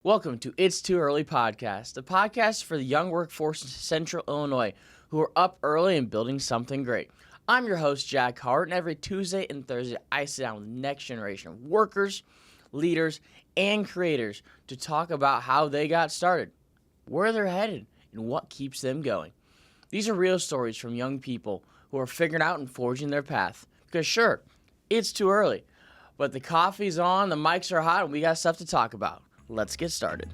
Welcome to It's Too Early Podcast, the podcast for the young workforce in Central Illinois who are up early and building something great. I'm your host, Jack Hart, and every Tuesday and Thursday, I sit down with the next generation of workers, leaders, and creators to talk about how they got started, where they're headed, and what keeps them going. These are real stories from young people who are figuring out and forging their path. Because sure, it's too early, but the coffee's on, the mics are hot, and we got stuff to talk about. Let's get started.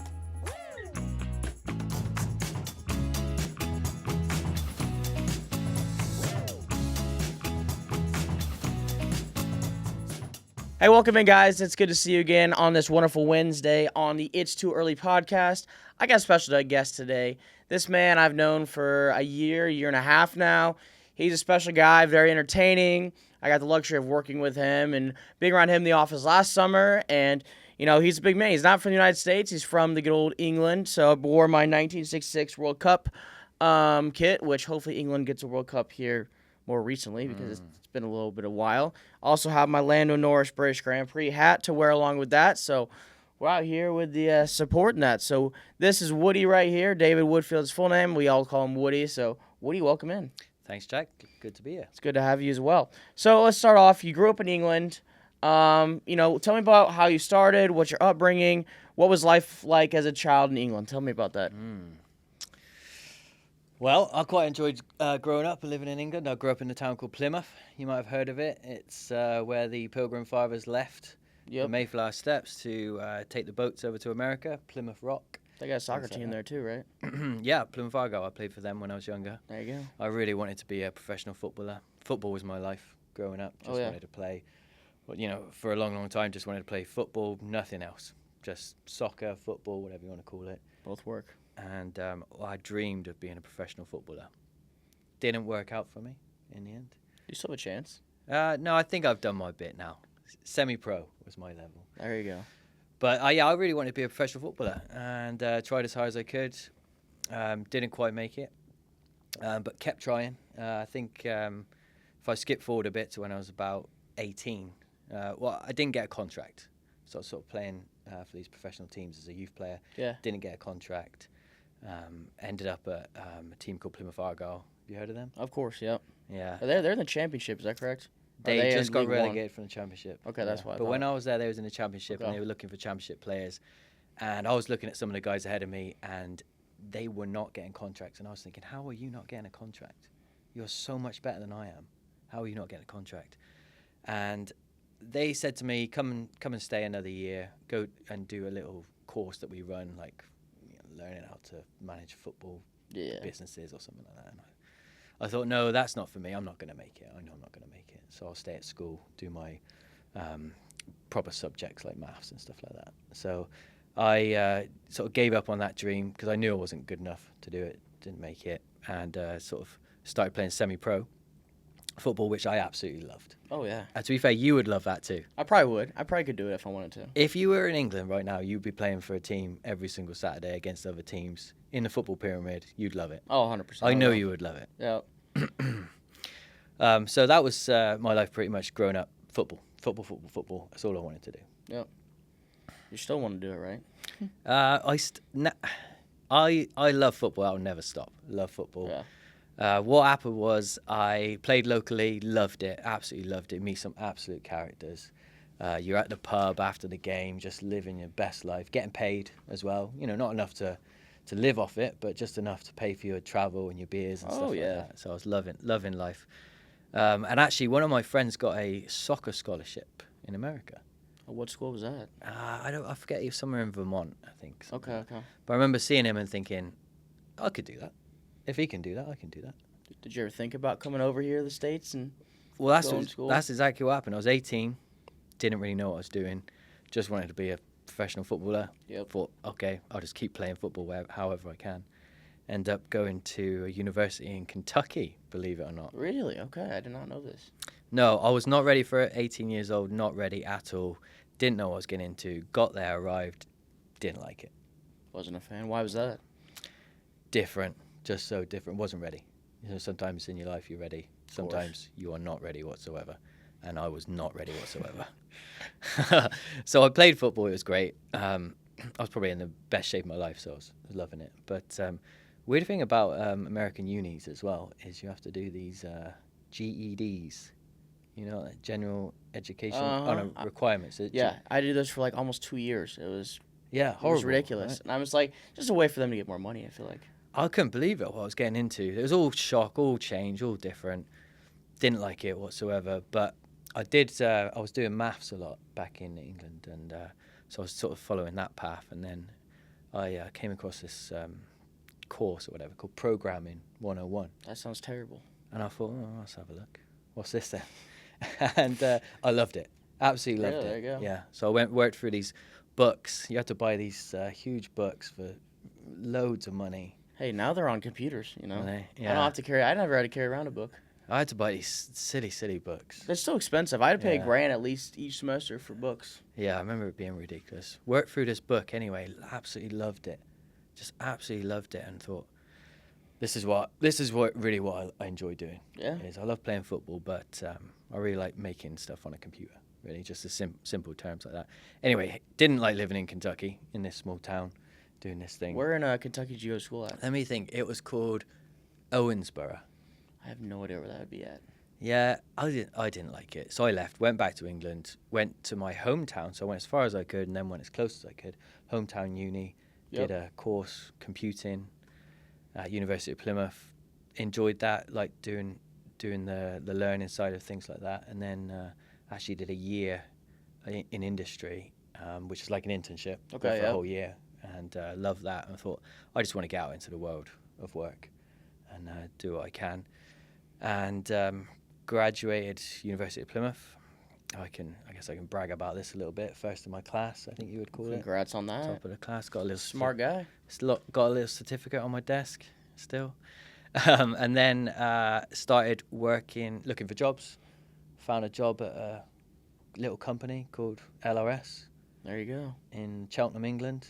Hey, welcome in, guys. It's good to see you again on this wonderful Wednesday on the It's Too Early podcast. I got a special guest today. This man I've known for a year and a half now. He's a special guy, very entertaining. I got the luxury of working with him and being around him in the office last summer, and he's a big man. He's not from the United States. He's from the good old England. So I wore my 1966 World Cup kit, which hopefully England gets a World Cup here more recently because it's been a little bit of a while. Also have my Lando Norris British Grand Prix hat to wear along with that. So we're out here with the supporting that. So this is Woody right here, David Woodfield's full name. We all call him Woody. So Woody, welcome in. Thanks, Jack. Good to be here. It's good to have you as well. So let's start off. You grew up in England. Tell me about how you started, what's your upbringing, what was life like as a child in England? Tell me about that. Well, I quite enjoyed growing up and living in England. I grew up in a town called Plymouth. You might have heard of it. It's where the Pilgrim Fathers left the Mayflower Steps to take the boats over to America, Plymouth Rock. They got a soccer team there too, right? Yeah, Plymouth Argyle. I played for them when I was younger. There you go. I really wanted to be a professional footballer. Football was my life growing up. Just wanted to play. Well, for a long, long time, just wanted to play football, nothing else. Just soccer, football, whatever you want to call it. Both work. And I dreamed of being a professional footballer. Didn't work out for me in the end. You still have a chance? No, I think I've done my bit now. Semi-pro was my level. There you go. But I really wanted to be a professional footballer and tried as hard as I could. Didn't quite make it, but kept trying. I think if I skip forward a bit to when I was about 18, I didn't get a contract. So I was sort of playing for these professional teams as a youth player. Yeah. Didn't get a contract. Ended up at a team called Plymouth Argyle. Have you heard of them? Of course, yep. Yeah. They're in the championship, is that correct? They just got relegated from the championship. Okay, that's why. But when I was there, they was in the championship and they were looking for championship players. And I was looking at some of the guys ahead of me and they were not getting contracts. And I was thinking, how are you not getting a contract? You're so much better than I am. How are you not getting a contract? And they said to me, come and stay another year. Go and do a little course that we run, like learning how to manage football businesses or something like that. And I thought, no, that's not for me. I'm not going to make it. I know I'm not going to make it. So I'll stay at school, do my proper subjects like maths and stuff like that. So I sort of gave up on that dream because I knew I wasn't good enough to do it. Didn't make it. And sort of started playing semi-pro football, which I absolutely loved. Oh, yeah. To be fair, you would love that too. I probably would. I probably could do it if I wanted to. If you were in England right now, you'd be playing for a team every single Saturday against other teams in the football pyramid. You'd love it. Oh, 100%. I know you would love it. Yeah. So that was my life pretty much growing up. Football. That's all I wanted to do. Yeah. You still want to do it, right? I love football. I'll never stop. Love football. Yeah. What happened was I played locally, loved it, absolutely loved it. Meet some absolute characters. You're at the pub after the game, just living your best life, getting paid as well. Not enough to live off it, but just enough to pay for your travel and your beers and stuff like that. So I was loving life. And actually, one of my friends got a soccer scholarship in America. What school was that? I forget. He was somewhere in Vermont, I think. Okay. But I remember seeing him and thinking, I could do that. If he can do that, I can do that. Did you ever think about coming over here to the States and going to school? That's exactly what happened. I was 18, didn't really know what I was doing, just wanted to be a professional footballer. Yep. Thought, okay, I'll just keep playing football however I can. End up going to a university in Kentucky, believe it or not. Really? Okay, I did not know this. No, I was not ready for it. 18 years old, not ready at all. Didn't know what I was getting into. Got there, arrived, didn't like it. Wasn't a fan. Why was that? Different, just so different. Wasn't ready. Sometimes in your life you're ready. Sometimes you are not ready whatsoever. And I was not ready whatsoever. So I played football. It was great. I was probably in the best shape of my life, so I was loving it. But weird thing about American unis as well is you have to do these GEDs, like general education requirements. Yeah, I did this for like almost 2 years. It was horrible, ridiculous. right? And I was like, just a way for them to get more money, I feel like. I couldn't believe it, what I was getting into. It was all shock, all change, all different. Didn't like it whatsoever. But I was doing maths a lot back in England, and so I was sort of following that path. And then I came across this course or whatever called Programming 101. That sounds terrible. And I thought, let's have a look. What's this then? And I loved it. Absolutely loved it. There you go. Yeah. So I worked through these books. You had to buy these huge books for loads of money. Hey, now they're on computers, Yeah. I don't have to carry. I never had to carry around a book. I had to buy these silly books. They're still expensive. I had to pay $1,000 at least each semester for books. Yeah, I remember it being ridiculous. Worked through this book anyway. Absolutely loved it. Just absolutely loved it, and thought, this is what really what I enjoy doing. Yeah. Is I love playing football, but I really like making stuff on a computer. Really, just the simple terms like that. Anyway, didn't like living in Kentucky in this small town, doing this thing. Where in Kentucky did you go to school at? Let me think. It was called Owensboro. I have no idea where that would be at. Yeah, I didn't like it, so I left. Went back to England. Went to my hometown, so I went as far as I could, and then went as close as I could. Hometown uni. Yep. Did a course computing at University of Plymouth. Enjoyed that, like doing the learning side of things like that, and then actually did a year in industry, which is like an internship for a whole year, and loved that. And I thought, I just want to get out into the world of work and do what I can. And graduated University of Plymouth. I guess I can brag about this a little bit. First in my class, I think you would call it. Congrats on that. Top of the class. Got a little smart guy. Got a little certificate on my desk still, and then started looking for jobs. Found a job at a little company called LRS. There you go. In Cheltenham, England.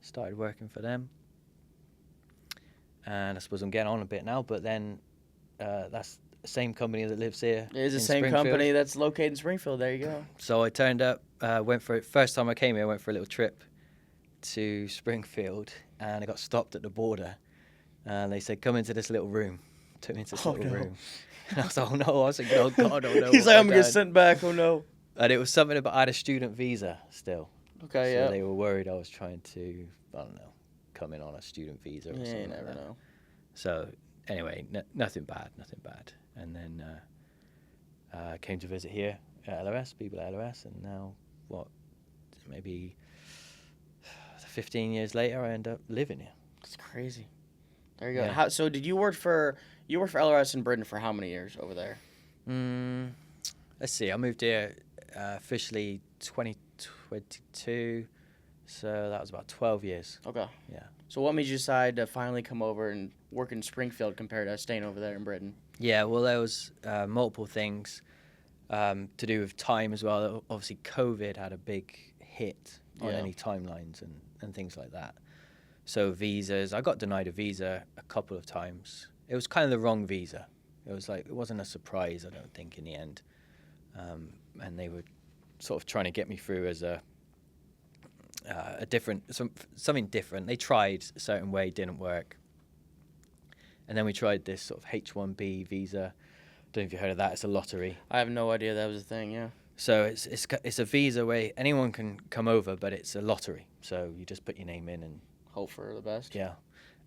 Started working for them, and I suppose I'm getting on a bit now. But then that's the same company that lives here. It is the same company that's located in Springfield. There you go. So I turned up, went for it. First time I came here, I went for a little trip to Springfield, and I got stopped at the border. And they said, come into this little room. Took me into this little room. And I was like, oh no. I was thinking, oh God, oh no. He's like, I'm going to get sent back, oh no. And it was something about, I had a student visa still. Okay, so they were worried I was trying to, I don't know, come in on a student visa or something. Yeah, you never know. So anyway, nothing bad. And then came to visit here at LRS, people at LRS, and now, maybe 15 years later, I end up living here. That's crazy. There you go. Yeah. So did you work for LRS in Britain for how many years over there? Let's see. I moved here officially 2022, so that was about 12 years. Okay. Yeah. So what made you decide to finally come over and work in Springfield compared to staying over there in Britain? Yeah, well, there was multiple things to do with time as well. Obviously, COVID had a big hit on any timelines and things like that. So visas, I got denied a visa a couple of times. It was kind of the wrong visa. It wasn't a surprise, I don't think, in the end. And they were sort of trying to get me through as something different. They tried a certain way, didn't work. And then we tried this sort of H-1B visa. Don't know if you heard of that. It's a lottery. I have no idea that was a thing, yeah. So it's a visa where anyone can come over, but it's a lottery. So you just put your name in and hope for the best. Yeah.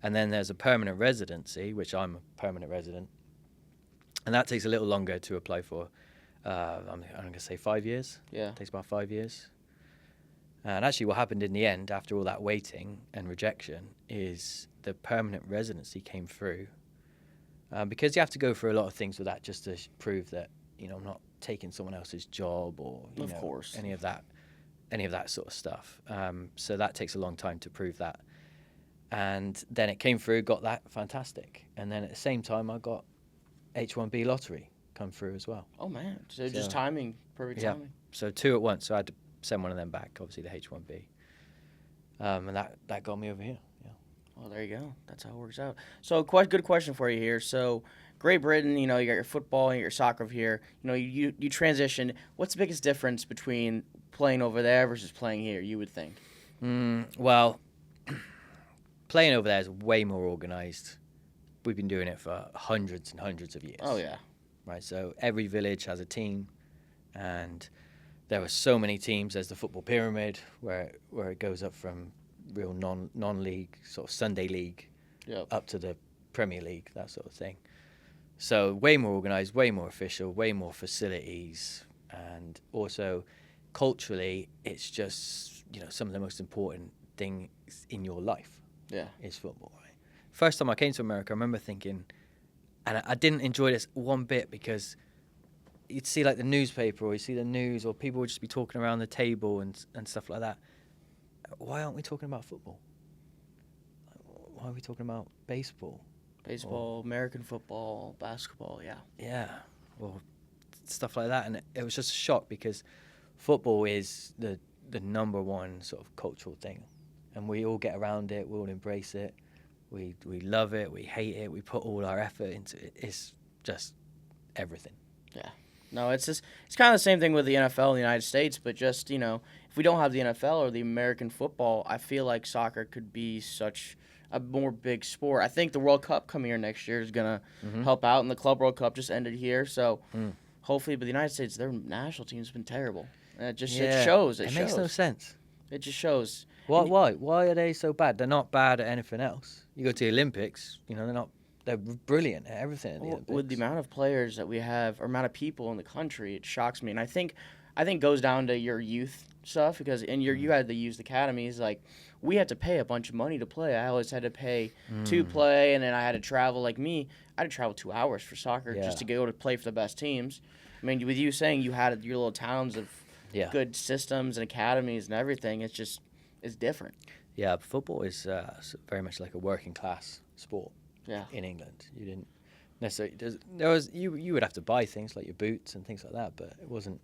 And then there's a permanent residency, which I'm a permanent resident. And that takes a little longer to apply for. I'm going to say 5 years. Yeah. It takes about 5 years. And actually what happened in the end, after all that waiting and rejection, is the permanent residency came through. Because you have to go through a lot of things with that just to prove that, I'm not taking someone else's job or, of course, any of that sort of stuff. So that takes a long time to prove that. And then it came through, got that, fantastic. And then at the same time, I got H-1B lottery come through as well. Oh, man. So just timing, perfect timing. So 2 at once. So I had to send one of them back, obviously the H-1B. And that got me over here. Yeah. Well, there you go. That's how it works out. So quite good question for you here. So Great Britain, you got your football and your soccer here. You transition. What's the biggest difference between playing over there versus playing here, you would think? Well, playing over there is way more organised. We've been doing it for hundreds and hundreds of years. Oh, yeah. Right, so every village has a team, and there are so many teams. There's the football pyramid, where it goes up from real non-league, sort of Sunday league, up to the Premier League, that sort of thing. So way more organised, way more official, way more facilities, and also culturally, it's just, some of the most important things in your life is football, right? First time I came to America, I remember thinking, and I didn't enjoy this one bit, because you'd see like the newspaper, or you see the news, or people would just be talking around the table and stuff like that. Why aren't we talking about football? Why are we talking about baseball? Baseball, American football, basketball, yeah. Yeah, well, stuff like that. And it was just a shock, because football is the number one sort of cultural thing. And we all get around it, we all embrace it. We love it, we hate it, we put all our effort into it. It's just everything. Yeah. No, it's kind of the same thing with the NFL in the United States, but just, if we don't have the NFL or the American football, I feel like soccer could be such a more big sport. I think the World Cup coming here next year is going to help out, and the Club World Cup just ended here, so hopefully, but the United States, their national team's been terrible. And it shows. It makes no sense. It just shows. Why? Why are they so bad? They're not bad at anything else. You go to the Olympics, they're brilliant at everything at the Olympics. With the amount of players that we have, or amount of people in the country, it shocks me. And I think it goes down to your youth stuff, because you had the youth academies, like, we had to pay a bunch of money to play. I always had to pay to play, and then I had to travel. Like me, I had to travel 2 hours for soccer just to go to play for the best teams. I mean, with you saying you had your little towns of good systems and academies and everything, it's different. Yeah, football is very much like a working class sport. Yeah. In England, you didn't necessarily. There was you would have to buy things like your boots and things like that, but it wasn't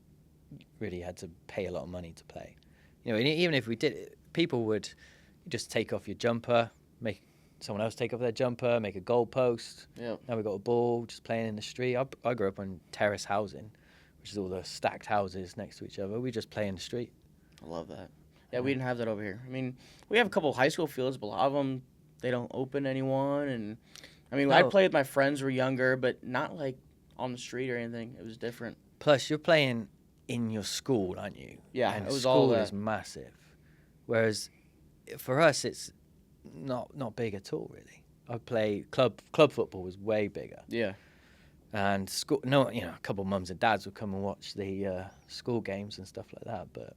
really, you had to pay a lot of money to play. And even if we did, people would just take off your jumper, make someone else take off their jumper, make a goal post. Yeah. Now we got a ball, just playing in the street. I grew up on terrace housing, which is all the stacked houses next to each other. We just play in the street. I love that. Yeah, we didn't have that over here. I mean, we have a couple of high school fields, but a lot of them, they don't open anyone. And I mean, I played with my friends who were younger, but not like on the street or anything. It was different. Plus, you're playing in your school, aren't you? Yeah, and it was school all that. Is massive. Whereas for us, it's not big at all, really. I play club football was way bigger. Yeah. And school, a couple of mums and dads would come and watch the school games and stuff like that. But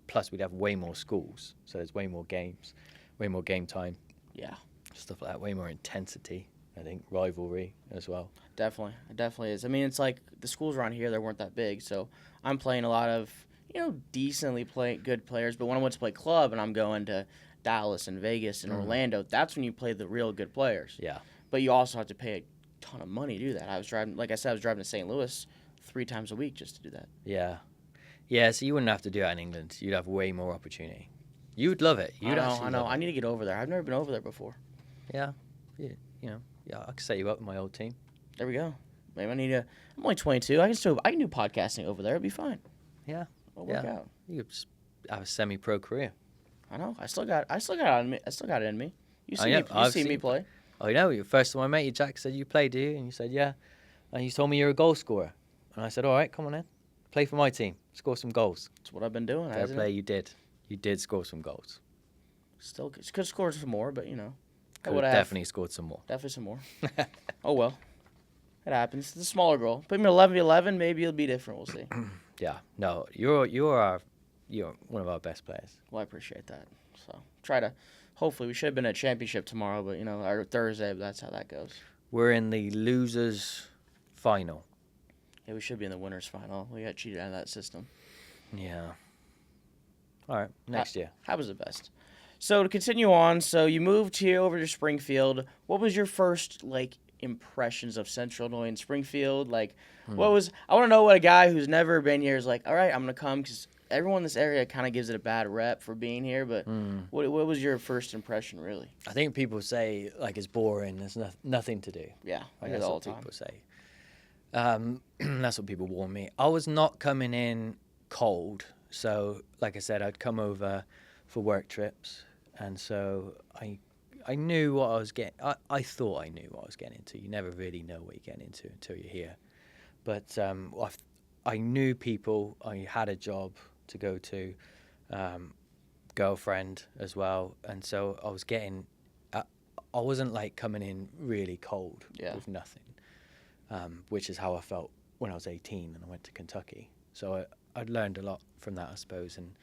plus we'd have way more schools, so there's way more games, way more game time. Yeah. Stuff like that, way more intensity. I think rivalry as well. Definitely, it definitely is. I mean, it's like the schools around here, they weren't that big, so I'm playing a lot of decently good players. But when I went to play club and I'm going to Dallas and Vegas and Orlando, that's when you play the real good players. Yeah. But you also have to pay a ton of money to do that. I was driving to St. Louis 3 times a week just to do that. Yeah. Yeah, so you wouldn't have to do that in England. You'd have way more opportunity. You'd love it. I know. I need to get over there. I've never been over there before. Yeah. Yeah, I could set you up with my old team. There we go. Maybe I'm only 22. I can do podcasting over there. It'd be fine. Yeah. It'll work out. You could just have a semi-pro career. I know. I still got it in me. You see me play. I know. The first time I met you, Jack said, "You play, do you?" And you said, "Yeah." And you told me you're a goal scorer. And I said, "All right, come on in. Play for my team. Score some goals." That's what I've been doing. Fair play, you did. You did score some goals. Still could score some more, but Could have definitely scored some more. Definitely some more. Oh well, it happens. It's a smaller goal. Put me 11v11, maybe it'll be different. We'll see. Yeah. No, you're one of our best players. Well, I appreciate that. So hopefully we should have been at championship tomorrow, but or Thursday. But that's how that goes. We're in the losers final. Yeah, we should be in the winners final. We got cheated out of that system. Yeah. All right, next year. How was the best? So to continue on, so you moved here over to Springfield. What was your first impressions of Central Illinois and Springfield? I want to know what a guy who's never been here is like. All right, I'm gonna come because everyone in this area kind of gives it a bad rep for being here. But what was your first impression really? I think people say it's boring. There's nothing to do. Yeah, I hear that's that all what the time. People say. That's what people warn me. I was not coming in cold So, like I said, I'd come over for work trips, and so I knew what I was getting. I thought I knew what I was getting into. You never really know what you're getting into until you're here. But I knew people. I had a job to go to, girlfriend as well, and so I was getting. I wasn't like coming in really cold with nothing, which is how I felt when I was 18 and I went to Kentucky. So I'd learned a lot from that, I suppose, and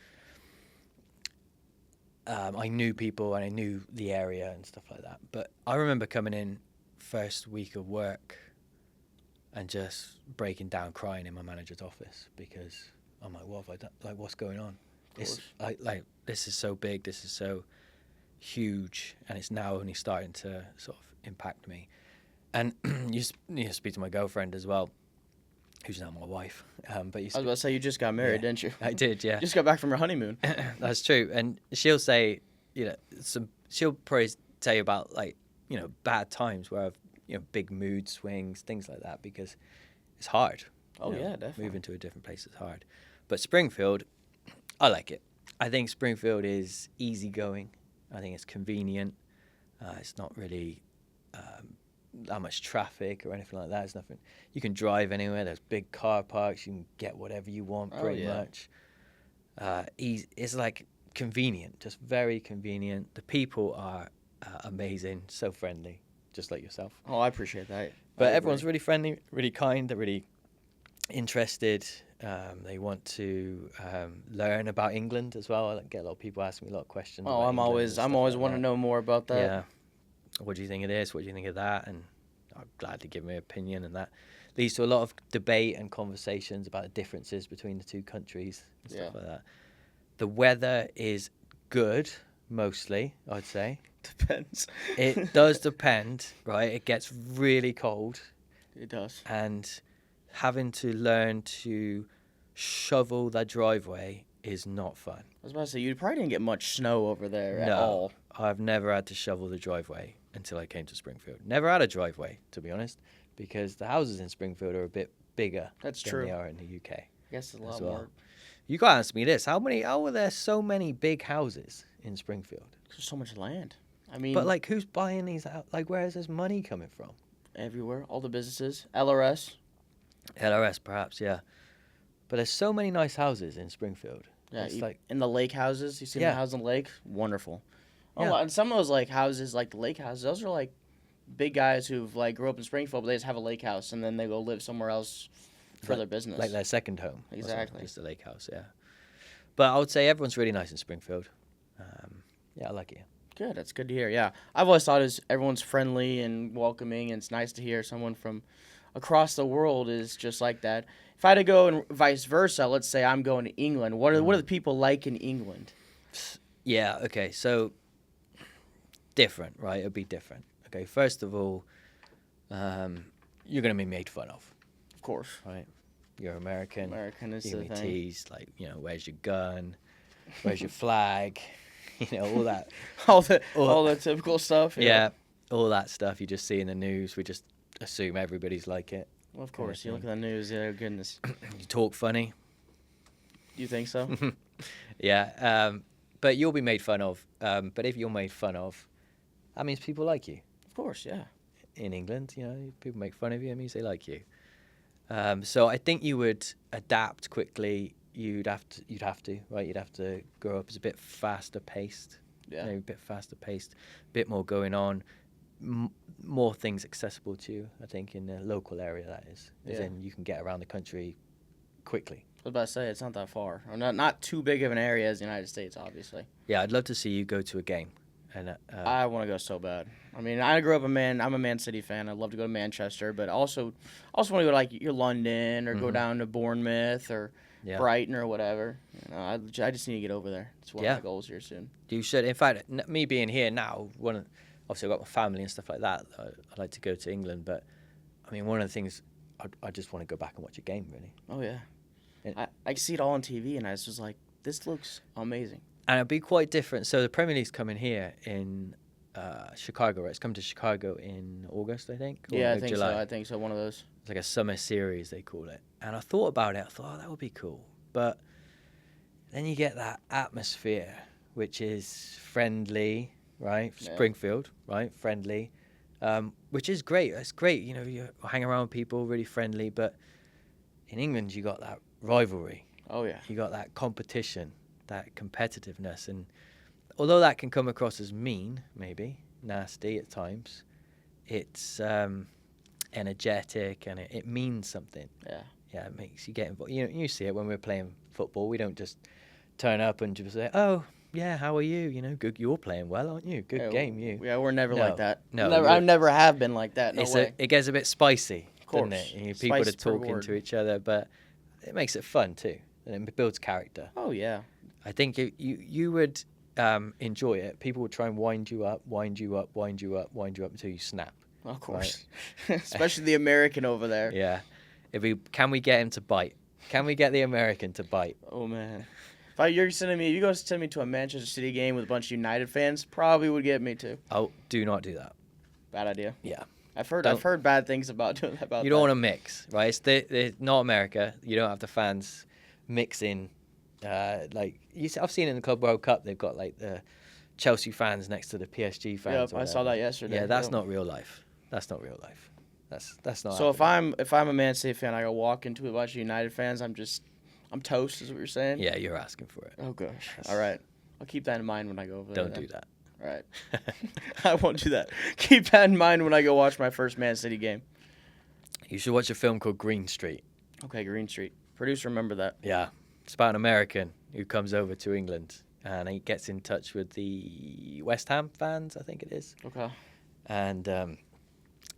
I knew people and I knew the area and stuff like that. But I remember coming in first week of work and just breaking down, crying in my manager's office because I'm like, what have I done? Like, what's going on? It's like this is so big, this is so huge, and it's now only starting to sort of impact me. And you speak to my girlfriend as well, who's now my wife. But I was about to say, you just got married, didn't you? I did, yeah. You just got back from your honeymoon. That's true. And she'll say, she'll probably tell you about like, bad times where I've, big mood swings, things like that, because it's hard. Oh, yeah, definitely. Moving to a different place is hard. But Springfield, I like it. I think Springfield is easygoing. I think it's convenient. It's not really that much traffic or anything like that. There's nothing. You can drive anywhere. There's big car parks. You can get whatever you want pretty much. It's like convenient, just very convenient. The people are amazing, so friendly, just like yourself. Oh, I appreciate that. But everyone's really friendly, really kind. They're really interested. They want to learn about England as well. I get a lot of people asking me a lot of questions. Oh, I'm always want to know more about that. Yeah. What do you think of this? What do you think of that? And I'm glad to give my opinion, and that leads to a lot of debate and conversations about the differences between the two countries and stuff like that. The weather is good, mostly, I'd say. Depends. It does depend, right? It gets really cold. It does. And having to learn to shovel that driveway is not fun. I was about to say, you probably didn't get much snow over there at No, all. I've never had to shovel the driveway until I came to Springfield. Never had a driveway, to be honest, because the houses in Springfield are a bit bigger than they are in the UK. I guess it's a lot more. You got to ask me this. How are there so many big houses in Springfield? There's so much land. I mean... But, like, who's buying these out? Like, where is this money coming from? Everywhere. All the businesses. LRS. LRS, perhaps, yeah. But there's so many nice houses in Springfield. Yeah, it's like in the lake houses. You see the house on the lake? Wonderful. Oh, Yeah. and some of those like houses, like the lake houses, those are like big guys who've like grew up in Springfield, but they just have a lake house, and then they go live somewhere else for their business. Like their second home. Exactly. Just a lake house, yeah. But I would say everyone's really nice in Springfield. I like it. Good. That's good to hear. Yeah, I've always thought everyone's friendly and welcoming, and it's nice to hear someone from across the world is just like that. If I had to go and vice versa, let's say I'm going to England. What are the people like in England? Yeah. Okay. So different, right? It'll be different. Okay. First of all, you're gonna be made fun of. Of course. Right. You're American. American is you're the gonna be thing. teased, like, where's your gun? Where's your flag? All that. all the typical stuff. Yeah. All that stuff you just see in the news. We just assume everybody's like it. Well, of course. You look at the news. Yeah, goodness. You talk funny. You think so? Yeah. But you'll be made fun of. But if you're made fun of, that means people like you. Of course, yeah. In England, people make fun of you. It means they like you. So I think you would adapt quickly. You'd have to, right? You'd have to grow up as a bit faster paced. Yeah. A bit faster paced, a bit more going on, more things accessible to you. I think in the local area, that is. As in you can get around the country quickly. I was about to say it's not that far, or not too big of an area as the United States, obviously. Yeah, I'd love to see you go to a game. And I want to go so bad. I mean, I grew up I'm a Man City fan. I'd love to go to Manchester, but also want to go to like your London or go down to Bournemouth or Brighton or whatever. I just need to get over there. It's one of my goals here soon. You should. In fact, me being here now, obviously I've got my family and stuff like that. I'd like to go to England, but I mean, one of the things I just want to go back and watch a game, really. Oh yeah, I see it all on TV, and I was just like, this looks amazing. And it'll be quite different. So the Premier League's coming here in Chicago, right? It's coming to Chicago in August, I think. Or I think July. So. I think so. One of those. It's like a summer series, they call it. And I thought about it. I thought, that would be cool. But then you get that atmosphere, which is friendly, right? Yeah. Springfield, right? Friendly, which is great. It's great. You know, you hang around with people, really friendly. But in England, you got that rivalry. Oh, yeah. You got that competition, that competitiveness. And although that can come across as mean, maybe, nasty at times, it's energetic and it means something. Yeah. Yeah, it makes you get involved. You see it when we're playing football. We don't just turn up and just say, "Oh, yeah, how are you? You know, good. You're playing well, aren't you? Good game, you." Yeah, we're never No, like that. no, I never have been like that. No way. It gets a bit spicy, Of course. doesn't it? People are Spice per talking word. to each other, but it makes it fun too, and it builds character. Oh, yeah. I think you would enjoy it. People would try and wind you up until you snap. Of course. Especially the American over there. Yeah. Can we get him to bite? Can we get the American to bite? Oh, man. If you go send me to a Manchester City game with a bunch of United fans, probably would get me too. Oh, do not do that. Bad idea. Yeah. I've heard bad things about doing that. You don't want to mix, right? It's not America. You don't have the fans mixing. I've seen in the Club World Cup, they've got like the Chelsea fans next to the PSG fans. Yep, I saw that yesterday. Yeah, that's not real life. That's not real life. That's not. So happening. if I'm a Man City fan, I go walk into a bunch of United fans, I'm toast, is what you're saying? Yeah, you're asking for it. Oh gosh. All right. I'll keep that in mind when I go over there. Don't do that. All right. I won't do that. Keep that in mind when I go watch my first Man City game. You should watch a film called Green Street. Okay, Green Street. Producer, remember that. Yeah, it's about an American who comes over to England and he gets in touch with the West Ham fans, I think it is. Okay. And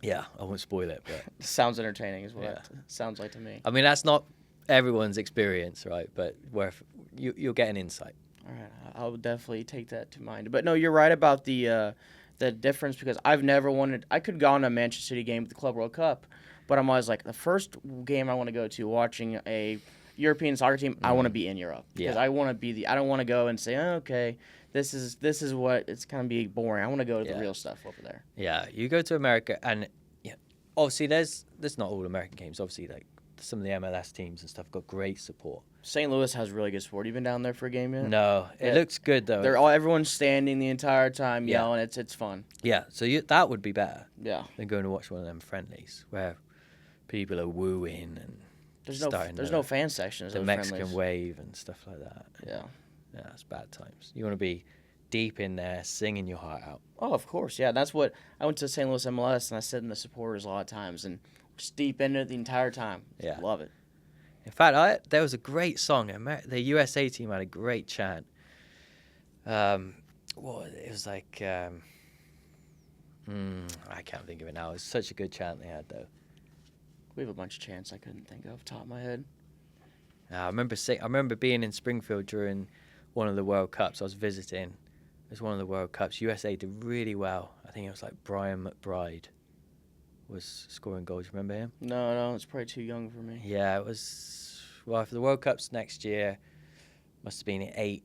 yeah, I won't spoil it, but Sounds entertaining is what Yeah. it sounds like to me. I mean that's not everyone's experience, right? But you'll get an insight. All right, I'll definitely take that to mind. But no, you're right about the difference because I've never wanted. I could have gone to a Manchester City game at the Club World Cup, but I'm always like the first game I want to go to watching a European soccer team. I want to be in Europe because Yeah. I want to be I don't want to go and say, oh, okay, this is what it's gonna be boring. I want to go to the Yeah. real stuff over there. Yeah, you go to America and obviously there's not all American games. Obviously, like some of the MLS teams and stuff got great support. St. Louis has really good support. You been down there for a game yet? No, it Yeah. looks good though. Everyone's standing the entire time Yeah. yelling. It's fun. Yeah, so that would be better Yeah. than going to watch one of them friendlies where people are wooing and There's starting no fan sections. the of Mexican friendlies. wave and stuff like that. Yeah. Yeah, it's bad times. You want to be deep in there, singing your heart out. Oh, of course. Yeah, that's what I went to St. Louis MLS and I sat in the supporters a lot of times and just deep in it the entire time. Yeah. Love it. In fact, there was a great song. The USA team had a great chant. It was like I can't think of it now. It was such a good chant they had though. We have a bunch of chants I couldn't think of off the top of my head. I remember being in Springfield during one of the World Cups. I was visiting. It was one of the World Cups. USA did really well. I think it was like Brian McBride was scoring goals. You remember him? No, it's probably too young for me. Yeah, it was. Well, for the World Cups next year, must have been 8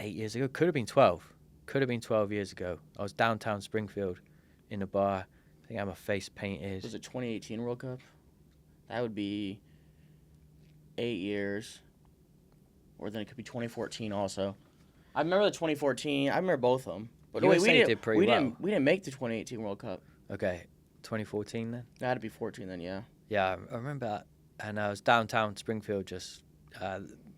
years ago. Could have been 12. Could have been 12 years ago. I was downtown Springfield in a bar. I think I had my face painted. Was it 2018 World Cup? That would be 8 years. Or then it could be 2014 also. I remember the 2014. I remember both of them. But wait, USA did pretty well. We didn't make the 2018 World Cup. Okay, 2014 then? That had to be 14 then, yeah. Yeah, I remember that. And I was downtown Springfield, just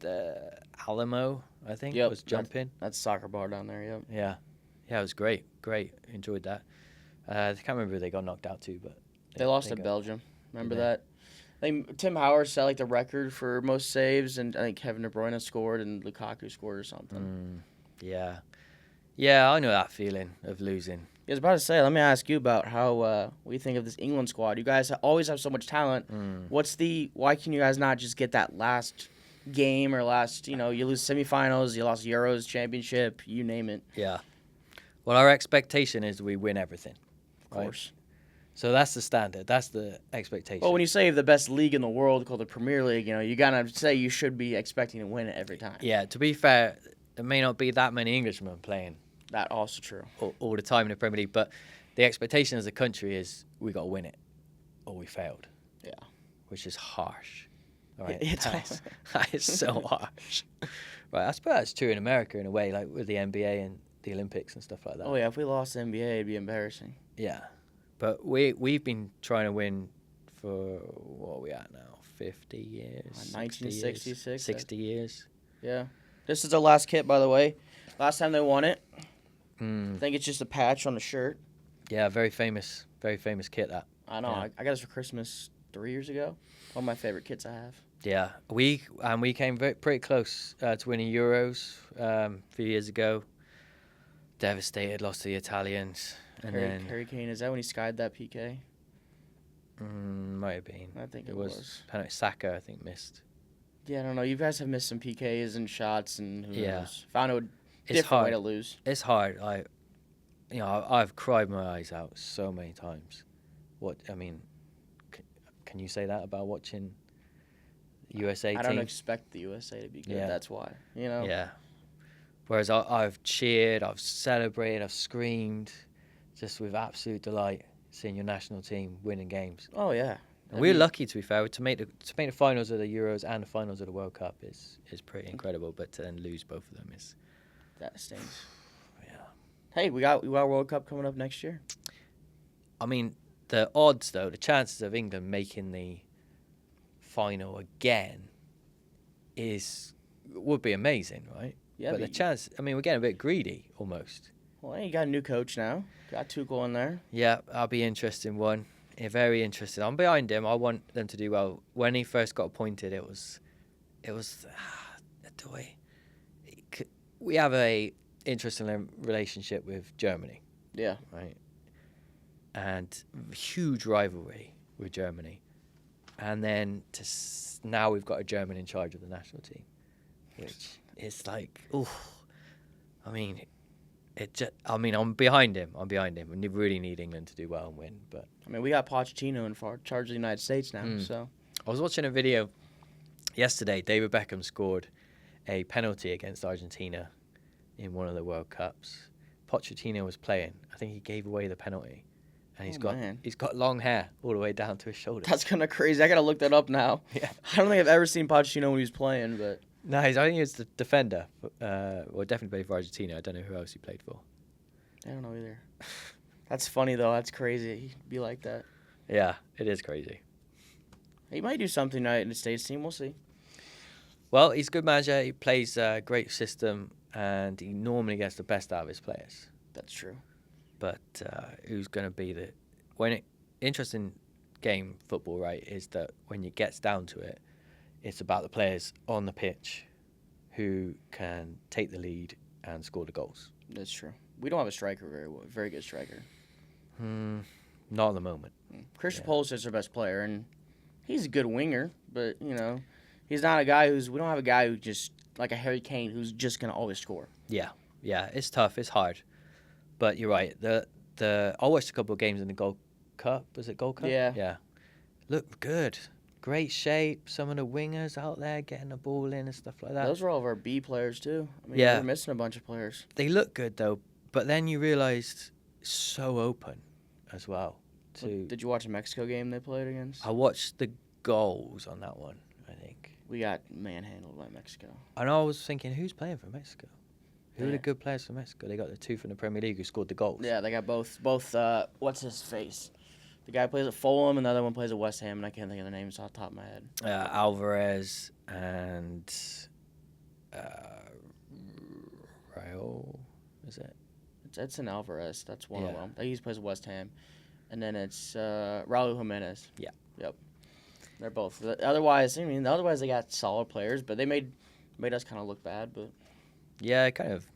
the Alamo, I think, Yep, was jumping. That's a soccer bar down there, yep. Yeah, it was great. Enjoyed that. I can't remember who they got knocked out to, but They lost to Belgium. Remember that? I think Tim Howard set like the record for most saves, and I think Kevin De Bruyne scored and Lukaku scored or something. Yeah, I know that feeling of losing. I was about to say, let me ask you about how what you think of this England squad. You guys always have so much talent. Why can you guys not just get that last game or you lose semifinals, you lost Euros, championship, you name it. Yeah. Well, our expectation is we win everything. Of course. So that's the standard. That's the expectation. Well, when you say the best league in the world called the Premier League, you gotta say you should be expecting to win it every time. Yeah, to be fair, there may not be that many Englishmen playing That also true. all the time in the Premier League, but the expectation as a country is we got to win it or we failed. Yeah. Which is harsh. All right? It's that is so harsh. Right, I suppose that's true in America in a way, like with the NBA and the Olympics and stuff like that. Oh yeah, if we lost the NBA, it'd be embarrassing. Yeah, but we've been trying to win for what are we at now? 50 years. 1966. 60 years. Yeah. This is our last kit, by the way. Last time they won it. Mm. I think it's just a patch on the shirt. Yeah, very famous kit that. I know. Yeah. I got this for Christmas 3 years ago. One of my favorite kits I have. Yeah, we came pretty close to winning Euros a few years ago. Devastated, lost to the Italians, and then Harry Kane, is that when he skied that PK? Might have been. I think it was. Penalty. Saka, I think, missed. Yeah, I don't know. You guys have missed some PKs and shots, and who knows? Found a It's different hard. way to lose. It's hard. I've cried my eyes out so many times. Can you say that about watching USA I team? don't expect the USA to be good. Yeah. That's why. You know. Yeah. Whereas I've cheered, I've celebrated, I've screamed, just with absolute delight seeing your national team winning games. Oh yeah. And we're lucky, to be fair, to make the finals of the Euros and the finals of the World Cup is pretty incredible. But to then lose both of them is That stings. yeah. Hey, we got World Cup coming up next year. I mean, the odds though, the chances of England making the final again would be amazing, right? Yeah, but the chance, we're getting a bit greedy almost. Well, hey, you got a new coach now. Got Tuchel in there. Yeah, that'll be interesting one. Yeah, very interesting. I'm behind him. I want them to do well. When he first got appointed, it was we have a interesting relationship with Germany, Yeah. right? And huge rivalry with Germany. And then now we've got a German in charge of the national team, which is like, I'm behind him. We really need England to do well and win. But We got Pochettino in charge of the United States now. So I was watching a video yesterday. David Beckham scored a penalty against Argentina in one of the World Cups. Pochettino was playing. I think he gave away the penalty. And he's got long hair all the way down to his shoulders. That's kind of crazy. I got to look that up now. Yeah. I don't think I've ever seen Pochettino when he was playing, but... No, I think he was the defender. Well, definitely played for Argentina. I don't know who else he played for. I don't know either. That's funny, though. That's crazy. He'd be like that. Yeah, it is crazy. He might do something tonight in the States team. We'll see. Well, he's a good manager. He plays a great system, and he normally gets the best out of his players. That's true. But who's going to be interesting game football, right, is that when it gets down to it, it's about the players on the pitch who can take the lead and score the goals. That's true. We don't have a striker, very good striker. Not at the moment. Christian Pulisic's our best player, and he's a good winger, but, he's not a guy we don't have a guy who just, like a Harry Kane, who's just going to always score. Yeah, it's tough, it's hard. But you're right. I watched a couple of games in the Gold Cup. Was it Gold Cup? Yeah. Yeah. Looked good. Great shape. Some of the wingers out there getting the ball in and stuff like that. Those were all of our B players, too. We're missing a bunch of players. They look good, though. But then you realised so open as well. Did you watch the Mexico game they played against? I watched the goals on that one, I think. We got manhandled by Mexico. And I was thinking, who's playing for Mexico? Who are the good players for Mexico? They got the two from the Premier League who scored the goals. Yeah, they got both. What's his face? The guy plays at Fulham, and the other one plays at West Ham, and I can't think of the names off the top of my head. Alvarez and Raul, is it? It's an Alvarez. That's one of them. He plays at West Ham. And then it's Raul Jimenez. Yeah. Yep. They're both. Otherwise, they got solid players, but they made us kind of look bad, but... Yeah, it kind of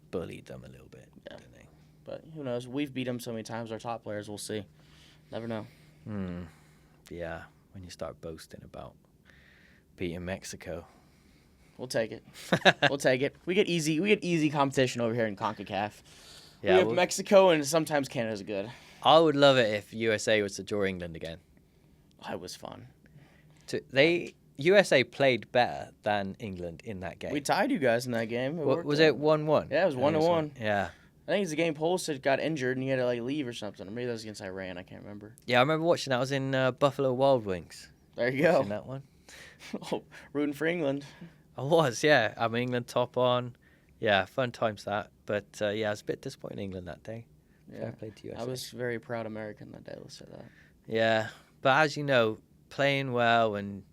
bullied them a little bit, didn't they? But who knows? We've beat them so many times. Our top players, we'll see. Never know. Yeah, when you start boasting about beating Mexico. We'll take it. We'll take it. We get easy competition over here in CONCACAF. Yeah, we have Mexico, and sometimes Canada's good. I would love it if USA was to draw England again. That was fun. USA played better than England in that game. We tied you guys in that game. Was it 1-1? Yeah, it was 1-1. Yeah. I think it's the game Pulisic got injured and he had to leave or something. Or maybe that was against Iran. I can't remember. Yeah, I remember watching that. I was in Buffalo Wild Wings. There you go. Watching that one. Rooting for England. I was, yeah. I'm England top on. Yeah, fun times that. But yeah, I was a bit disappointed in England that day. Yeah, Fair play to USA. I was very proud American that day. Let's say that. Yeah, but as you know, playing well and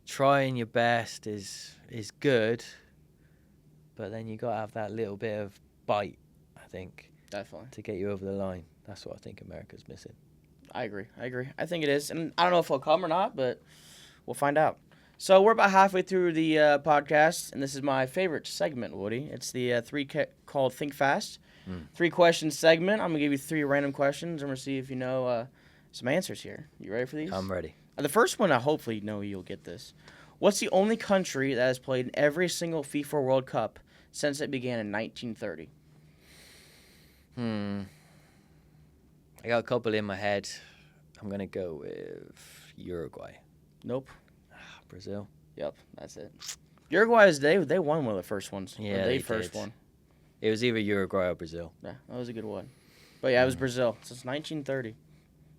trying your best is good. But then you got to have that little bit of bite, I think, Definitely. to get you over the line. That's what I think America's missing. I agree. I think it is, and I don't know if it'll come or not, but we'll find out. So we're about halfway through the podcast, and this is my favorite segment, Woody. It's the called Think Fast. 3 questions segment. I'm gonna give you 3 random questions, and we're gonna see if you know some answers here. You ready for these? I'm ready. The first one, I hopefully know you'll get this. What's the only country that has played in every single FIFA World Cup since it began in 1930? I got a couple in my head. I'm gonna go with Uruguay. Nope. Brazil. Yep, that's it. Uruguay they won one of the first ones. Yeah, they they first did. one. It was either Uruguay or Brazil. Yeah, that was a good one. But yeah, it was Brazil since 1930.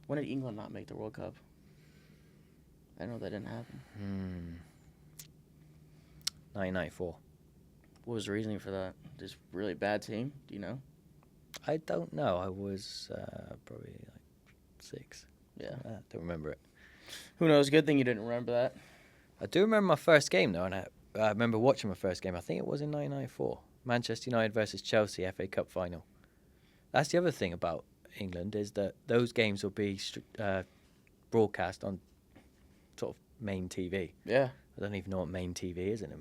When did England not make the World Cup? I know that didn't happen. 1994. What was the reasoning for that? Just really bad team? Do you know? I don't know. I was probably like 6. Yeah. I don't remember it. Who knows? Good thing you didn't remember that. I do remember my first game, though, and I remember watching my first game. I think it was in 1994. Manchester United versus Chelsea, FA Cup final. That's the other thing about England, is that those games will be broadcast on sort of main TV. Yeah. I don't even know what main TV is in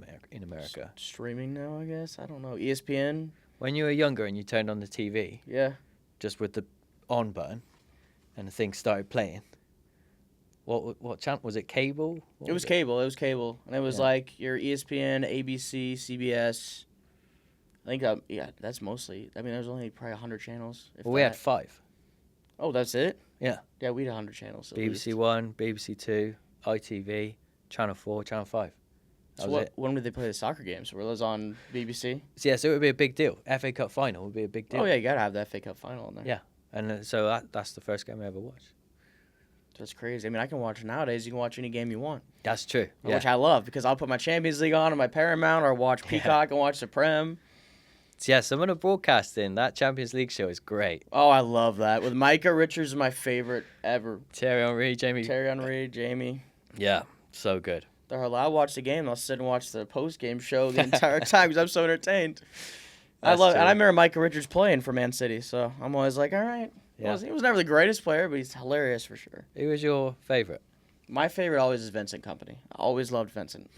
America. Streaming now, I guess. I don't know. ESPN? When you were younger and you turned on the TV, Yeah. just with the on button, and the thing started playing, what channel was it? Cable? It was cable. It was cable. And it was like your ESPN, ABC, CBS. I think, yeah, that's mostly. I mean, there's only probably 100 channels. Well, we had 5. Oh, that's it? Yeah. Yeah, we had 100 channels. At BBC least. 1, BBC 2, ITV, Channel 4, Channel 5. That was it. When would they play the soccer games? Were those on BBC? So, yeah, so it would be a big deal. FA Cup final would be a big deal. Oh, yeah, you got to have that FA Cup final in there. Yeah. And so that's the first game I ever watched. That's crazy. I mean, I can watch nowadays. You can watch any game you want. That's true. Which I love because I'll put my Champions League on my Paramount or watch Peacock and watch the Prem. So, yeah, some of the broadcasting, that Champions League show is great. Oh, I love that. With Micah Richards is my favorite ever. Thierry Henry, Jamie. Yeah, so good. I'll watch the game. I'll sit and watch the post-game show the entire time because I'm so entertained. I That's love it. true. And I remember Micah Richards playing for Man City, so I'm always like, all right. Yeah. He was never the greatest player, but he's hilarious for sure. Who was your favourite? My favorite always is Vincent Kompany. I always loved Vincent.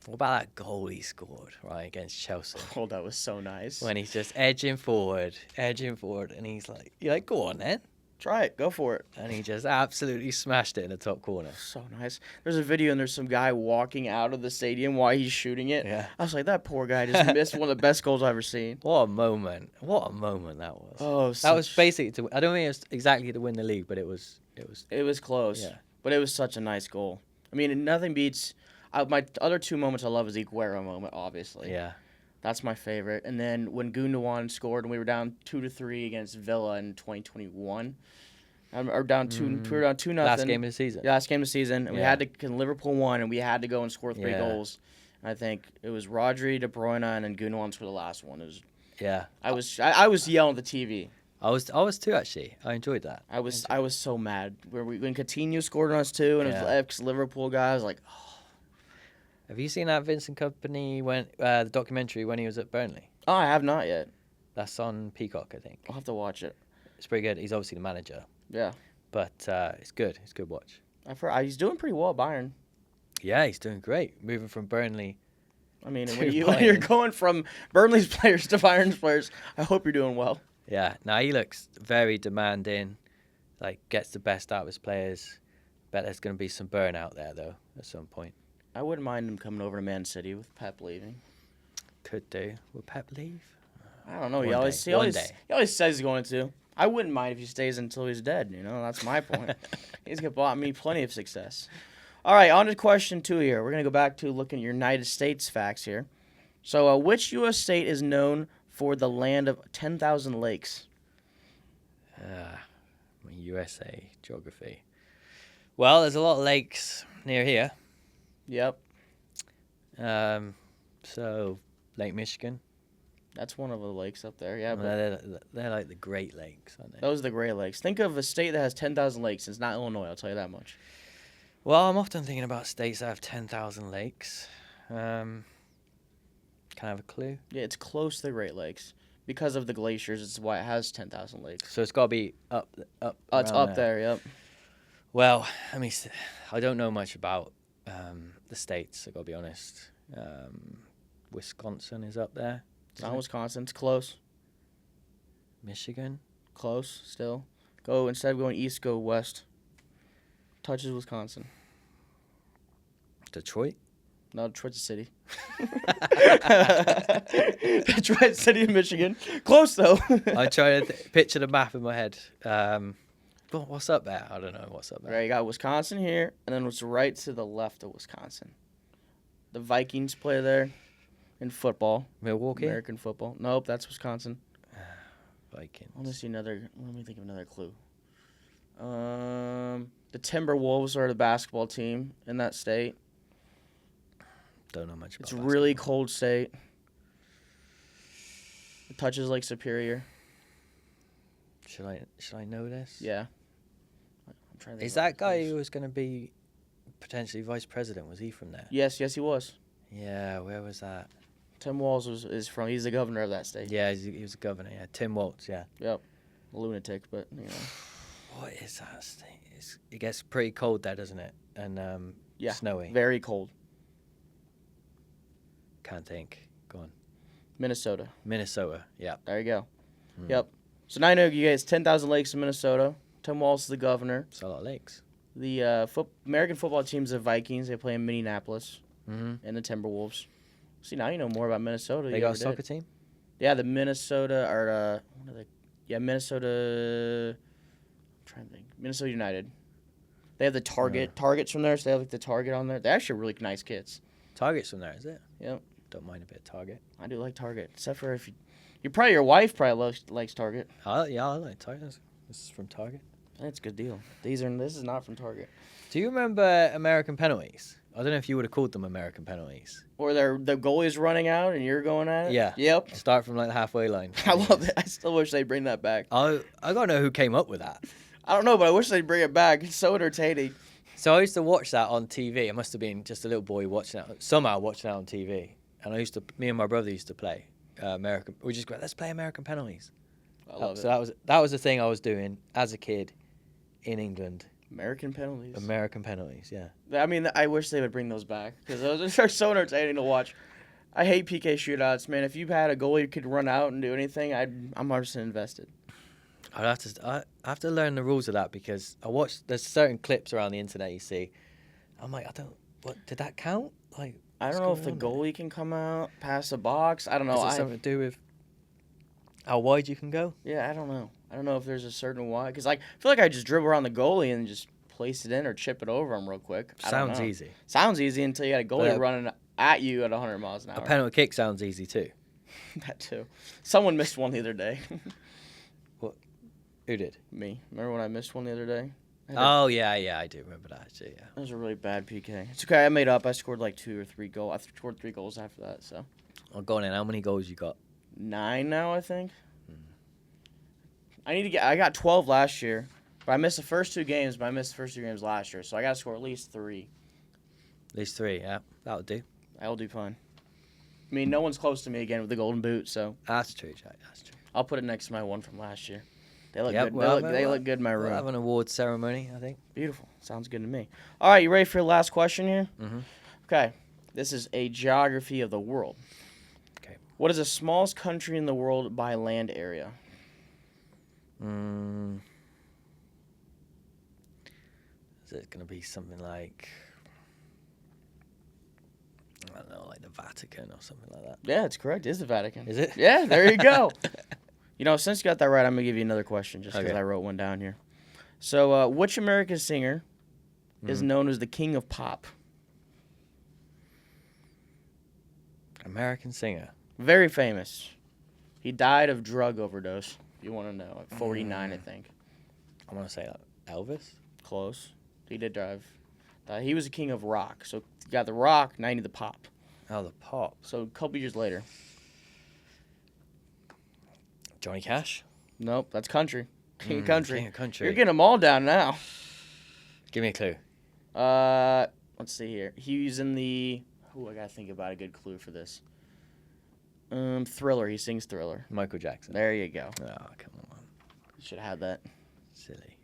What about that goal he scored, right, against Chelsea? Oh, that was so nice. When he's just edging forward, and he's like, you're like, go on then. Try it. Go for it. And he just absolutely smashed it in the top corner. So nice. There's a video and there's some guy walking out of the stadium while he's shooting it. Yeah. I was like, that poor guy just missed one of the best goals I've ever seen. What a moment. What a moment that was. Oh, that was basically I don't think it was exactly to win the league, but it was. It was close. Yeah. But it was such a nice goal. I mean, nothing beats. My other 2 moments I love is the Aguero moment, obviously. Yeah. That's my favorite. And then when Gundogan scored and we were down 2-3 against Villa in 2021. Or down 2. We were down 2-0. Last game of the season. Yeah, last game of the season. And we Yeah. had to. Liverpool won, and we had to go and score 3 Yeah. goals. And I think it was Rodri, De Bruyne, and then Gundogan for the last one. It was. Yeah. I was yelling at the TV. I was too, actually. I enjoyed that. I was so mad when Coutinho scored on us too, and it was the ex-Liverpool guy. I was like, oh. Have you seen that Vincent Kompany the documentary when he was at Burnley? Oh, I have not yet. That's on Peacock, I think. I'll have to watch it. It's pretty good. He's obviously the manager, Yeah. but it's good. It's a good watch. I've heard he's doing pretty well at Bayern. Yeah, he's doing great. Moving from Burnley. I mean, To when you're Bayern. going from Burnley's players to Bayern's players, I hope you're doing well. Yeah, now he looks very demanding, like gets the best out of his players. Bet there's going to be some burnout there, though, at some point. I wouldn't mind him coming over to Man City with Pep leaving. Could do. Will Pep leave? I don't know. He One always says he's going to. I wouldn't mind if he stays until he's dead. You know, that's my point. He's bought me plenty of success. All right, on to question 2 here. We're gonna go back to looking at United States facts here. So, which U.S. state is known for the land of 10,000 lakes? USA geography. Well, there's a lot of lakes near here. Yep. So Lake Michigan. That's one of the lakes up there. Yeah, Well, but they're like the Great Lakes, aren't they? those are the Great Lakes. Think of a state that has 10,000 lakes. It's not Illinois. I'll tell you that much. Well, I'm often thinking about states that have 10,000 lakes. Can I have a clue? Yeah, it's close to the Great Lakes because of the glaciers. It's why it has 10,000 lakes. So it's got to be up. Oh, it's around up there. Yep. Well, I don't know much about the states. I got to be honest. Wisconsin is up there. Not Wisconsin. It's close. Michigan. Close still. Go instead of going east, go west. Touches Wisconsin. Detroit. No, Detroit's a city. Detroit City, Michigan. Close though. I try to picture the map in my head. What's up there? I don't know what's up there. Right, you got Wisconsin here, and then what's right to the left of Wisconsin. The Vikings play there in football. Milwaukee. American football. Nope, that's Wisconsin. Vikings. Let me think of another clue. The Timberwolves are the basketball team in that state. Don't know much about It's basketball. really cold state. It touches Lake Superior. Should I know this? Yeah. I'm trying to think Is of that other guy clues. who was going to be potentially vice president? Was he from there? Yes, he was. Yeah. Where was that? Tim Walz is from. He's the governor of that state. Yeah, he was a governor. Yeah, Tim Walz. Yeah. Yep. A lunatic, but you know. What is that state? It gets pretty cold there, doesn't it? And Yeah. snowy. Very cold. Can't think. Go on. Minnesota. Minnesota. Yeah. There you go. Mm. Yep. So now I know you guys 10,000 lakes in Minnesota. Tim Walz is the governor. It's a lot of lakes. The American football team's the Vikings. They play in Minneapolis. Mm-hmm. And the Timberwolves. See, now you know more about Minnesota. They You got a ever did. soccer team? Yeah, the Minnesota are Minnesota. I'm trying to think. Minnesota United. They have the targets from there, so they have like the Target on there. They're actually really nice kids. Target's from there, is it? Yep. Don't mind a bit of Target. I do like Target, except for if your wife probably likes Target. I like Target. This is from Target. That's a good deal. This is not from Target. Do you remember American penalties? I don't know if you would have called them American penalties. Or the goalie's running out and you're going at it. Yeah. Yep. Start from like the halfway line. I love it. I still wish they'd bring that back. I gotta know who came up with that. I don't know, but I wish they'd bring it back. It's so entertaining. So I used to watch that on TV. I must have been just a little boy watching it on TV. And me and my brother used to play American. We just go, let's play American penalties. I love it. So that was the thing I was doing as a kid in England. American penalties. American penalties, yeah. I mean, I wish they would bring those back because those are so entertaining to watch. I hate PK shootouts, man. If you had a goalie who could run out and do anything, I'm 100% invested. I have to learn the rules of that because there's certain clips around the internet you see. I'm like, what did that count? Like, I don't know if the goalie can come out past the box. I don't know. Is it something to do with how wide you can go? Yeah, I don't know. I don't know if there's a certain why. Because I feel like I just dribble around the goalie and just place it in or chip it over him real quick. Sounds easy. Sounds easy until you got a goalie running at you at 100 miles an hour. A penalty kick sounds easy too. That too. Someone missed one the other day. What? Who did? Me. Remember when I missed one the other day? Oh, yeah, I do remember that actually, yeah. That was a really bad PK. It's okay, I made up. I scored like 2 or 3 goals. I scored 3 goals after that, so. Well, go on in. How many goals you got? 9 now, I think. I got 12 last year, but I missed the first 2 games, last year, so I got to score at least 3. At least 3, yeah. That'll do. I'll do fine. I mean, no one's close to me again with the golden boot, so. That's true, Jack. That's true. I'll put it next to my one from last year. They look Yep, good. They look good in my room. We'll have an awards ceremony, I think. Beautiful. Sounds good to me. All right, you ready for your last question here? Mm-hmm. Okay. This is a geography of the world. Okay. What is the smallest country in the world by land area? Is it going to be something like, I don't know, like the Vatican or something like that? Yeah, it's correct. It's the Vatican. Is it? Yeah, there you go. You know, since you got that right, I'm going to give you another question just because Okay. I wrote one down here. So, which American singer is known as the king of pop? American singer. Very famous. He died of drug overdose, if you want to know, at 49, I think. I want to say Elvis. Close. He did drive. He was the king of rock. So, you got the rock, now you need the pop. Oh, the pop. So a couple years later. Johnny Cash? Nope, that's country. King of country. King of country. You're getting them all down now. Give me a clue. Let's see here. He's in the. Oh, I gotta think about a good clue for this. Thriller. He sings Thriller. Michael Jackson. There you go. Oh, come on. You should have had that. Silly.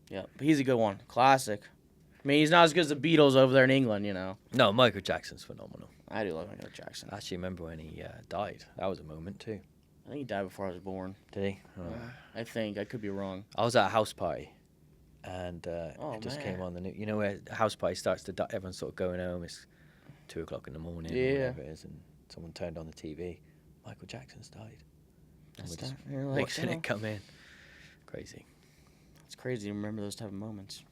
Yeah, but he's a good one. Classic. I mean, he's not as good as the Beatles over there in England, you know. No, Michael Jackson's phenomenal. I do love Michael Jackson. I actually remember when he died. That was a moment too. I think he died before I was born. Did he? Oh. I think. I could be wrong. I was at a house party, and Oh, it just man. came on the news. You know where a house party starts to die, everyone's sort of going home. It's 2 o'clock in the morning, or Yeah. whatever it is, and someone turned on the TV. Michael Jackson's died. And we just You're like, watching oh. it come in. Crazy. It's crazy to remember those type of moments.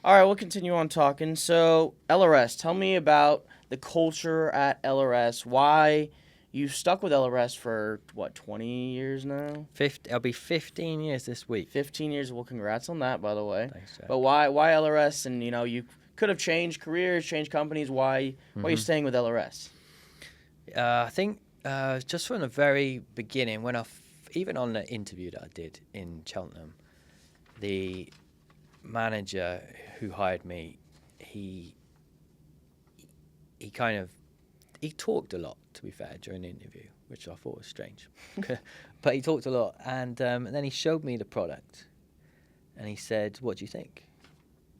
All right, we'll continue on talking. So, LRS, tell me about the culture at LRS. Why you stuck with LRS for, 20 years now? I'll be 15 years this week. 15 years. Well, congrats on that, by the way. Thanks, Jack. But why LRS? And, you could have changed careers, changed companies. Why are you staying with LRS? I think just from the very beginning, when even on the interview that I did in Cheltenham, the manager who hired me, he talked a lot, to be fair, during the interview, which I thought was strange. But he talked a lot, and then he showed me the product, and he said, "What do you think?"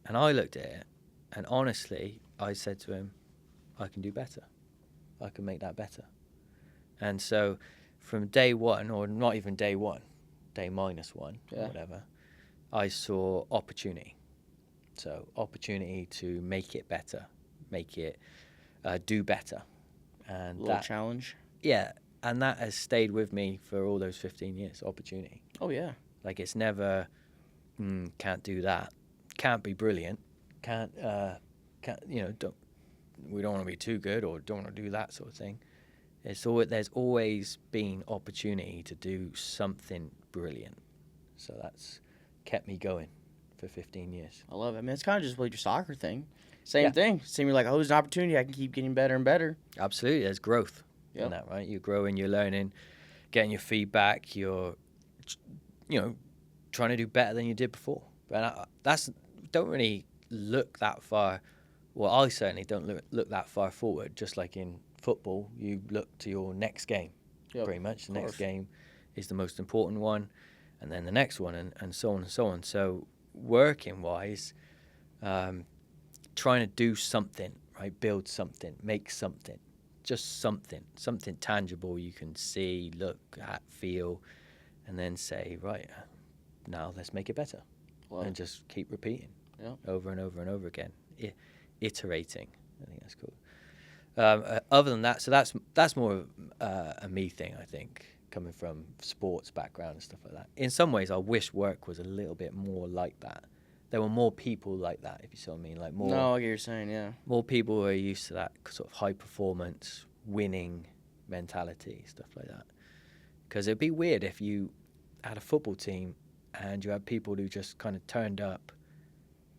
And I looked at it, and honestly, I said to him, "I can do better. I can make that better." And so from day one, or not even day one, day minus one, or whatever, I saw opportunity. So opportunity to make it better, make it do better. And A little challenge. Yeah, and that has stayed with me for all those 15 years, opportunity. Oh, yeah. Like, it's never, can't do that, can't be brilliant, can't we don't want to be too good or don't want to do that sort of thing. There's always been opportunity to do something brilliant. So that's kept me going for 15 years. I love it. I mean, it's kind of just like your soccer thing. Same thing. You're like, there's an opportunity. I can keep getting better and better. Absolutely. There's growth in that, right? You're growing, you're learning, getting your feedback. You're, trying to do better than you did before. And don't really look that far. Well, I certainly don't look that far forward. Just like in football, you look to your next game, pretty much. The next game is the most important one, and then the next one, and so on and so on. So working-wise, trying to do something, right? Build something, make something, just something tangible you can see, look at, feel, and then say, right, now let's make it better. And just keep repeating over and over and over again, iterating. I think that's cool. Other than that, so that's more of a me thing, I think, coming from sports background and stuff like that. In some ways, I wish work was a little bit more like that. There were more people like that, if you see what I mean. Like more. No, I get what you're saying, yeah. More people who are used to that sort of high performance, winning mentality, stuff like that. Because it'd be weird if you had a football team and you had people who just kind of turned up,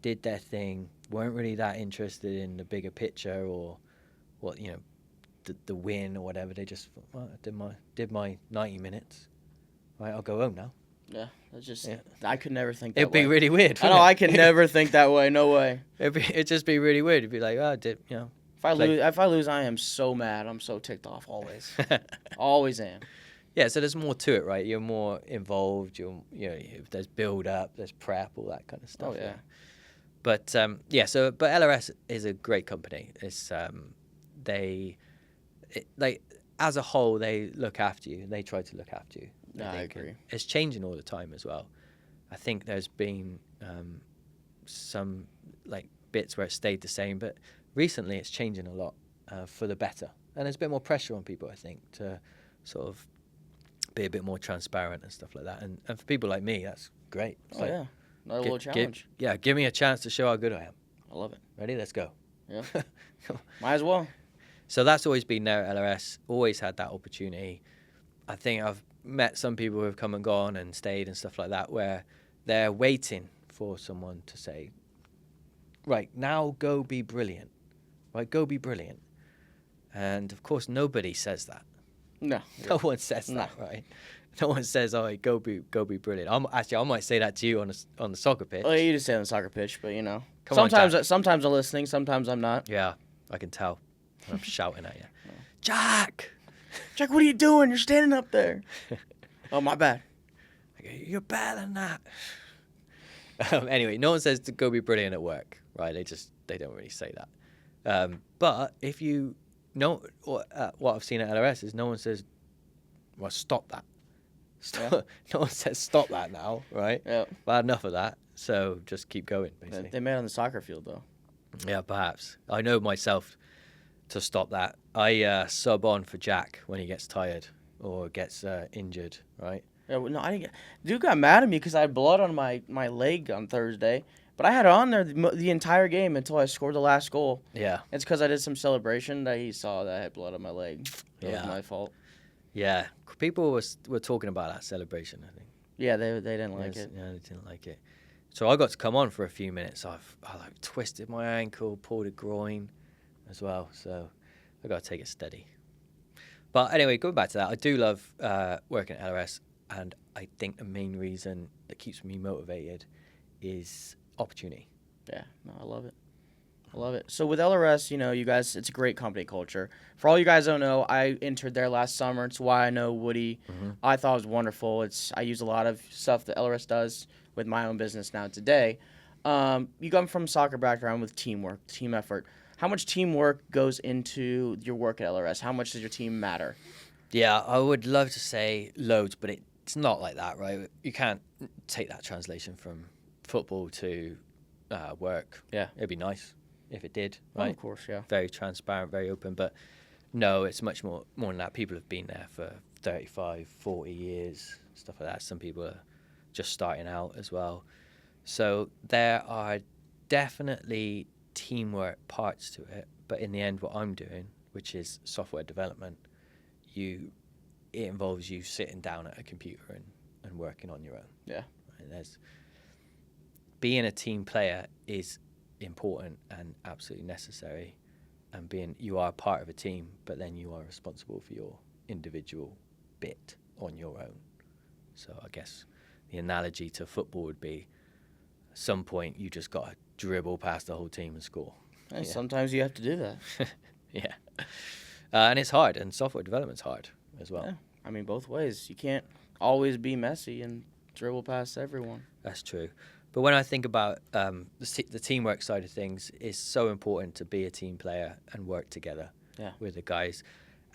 did their thing, weren't really that interested in the bigger picture or what, the win or whatever. They just thought, I did my 90 minutes. Right, I'll go home now. Yeah, that's just. Yeah. I could never think that way. It'd be really weird. I know. I can never think that way. No way. It'd just be really weird. It'd be like, If I lose, I am so mad. I'm so ticked off. Always, always am. Yeah. So there's more to it, right? You're more involved. There's build up, there's prep, all that kind of stuff. Oh yeah. But but LRS is a great company. It's as a whole, they look after you. They try to look after you. I agree. It's changing all the time as well. I think there's been some bits where it stayed the same, but recently it's changing a lot for the better. And there's a bit more pressure on people, I think, to sort of be a bit more transparent and stuff like that. And for people like me, that's great. It's yeah. Another little challenge. Give me a chance to show how good I am. I love it. Ready? Let's go. Yeah. Might as well. So that's always been there at LRS, always had that opportunity. I think I've met some people who have come and gone and stayed and stuff like that where they're waiting for someone to say, right, now go be brilliant. Right, go be brilliant. And of course, nobody says that. No. No one says that, right? No one says, "Oh, go be brilliant." I might say that to you on the soccer pitch. Well, you just say on the soccer pitch, but sometimes I'm listening, sometimes I'm not. Yeah, I can tell. I'm shouting at you, Jack. Jack, what are you doing? You're standing up there. Oh, my bad. I go, you're better than that. Anyway, no one says to go be brilliant at work, right? They don't really say that. But if you know what I've seen at LRS is no one says, well, stop that. Yeah. No one says stop that now, right? Yeah. I've had enough of that, so just keep going, basically. They made it on the soccer field, though. Yeah, perhaps. I know myself to stop that. I sub on for Jack when he gets tired or gets injured, right? Yeah, well, no, I didn't get. Dude got mad at me because I had blood on my leg on Thursday, but I had it on there the entire game until I scored the last goal. Yeah. It's because I did some celebration that he saw that I had blood on my leg. It was my fault. Yeah. People were talking about that celebration, I think. Yeah, they didn't like it. Yeah, they didn't like it. So I got to come on for a few minutes. I twisted my ankle, pulled a groin as well. So I got to take it steady. But anyway, going back to that, I do love working at LRS. And I think the main reason that keeps me motivated is opportunity. Yeah, no, I love it. I love it. So with LRS, you guys, it's a great company culture. For all you guys don't know, I entered there last summer. It's why I know Woody. Mm-hmm. I thought it was wonderful. I use a lot of stuff that LRS does with my own business now today. You come from a soccer background with teamwork, team effort. How much teamwork goes into your work at LRS? How much does your team matter? Yeah, I would love to say loads, but it's not like that, right? You can't take that translation from football to work. Yeah. It'd be nice if it did, right? Oh, of course, yeah. Very transparent, very open, but no, it's much more than that. People have been there for 35, 40 years, stuff like that. Some people are just starting out as well. So there are definitely teamwork parts to it, but in the end, what I'm doing, which is software development, it involves you sitting down at a computer and working on your own. Yeah. Right? Being a team player is important and absolutely necessary, and you are part of a team, but then you are responsible for your individual bit on your own. So I guess the analogy to football would be at some point you just got to dribble past the whole team and score. And sometimes you have to do that. Yeah. And it's hard, and software development's hard as well. Yeah. I mean, both ways. You can't always be messy and dribble past everyone. That's true. But when I think about the teamwork side of things, it's so important to be a team player and work together with the guys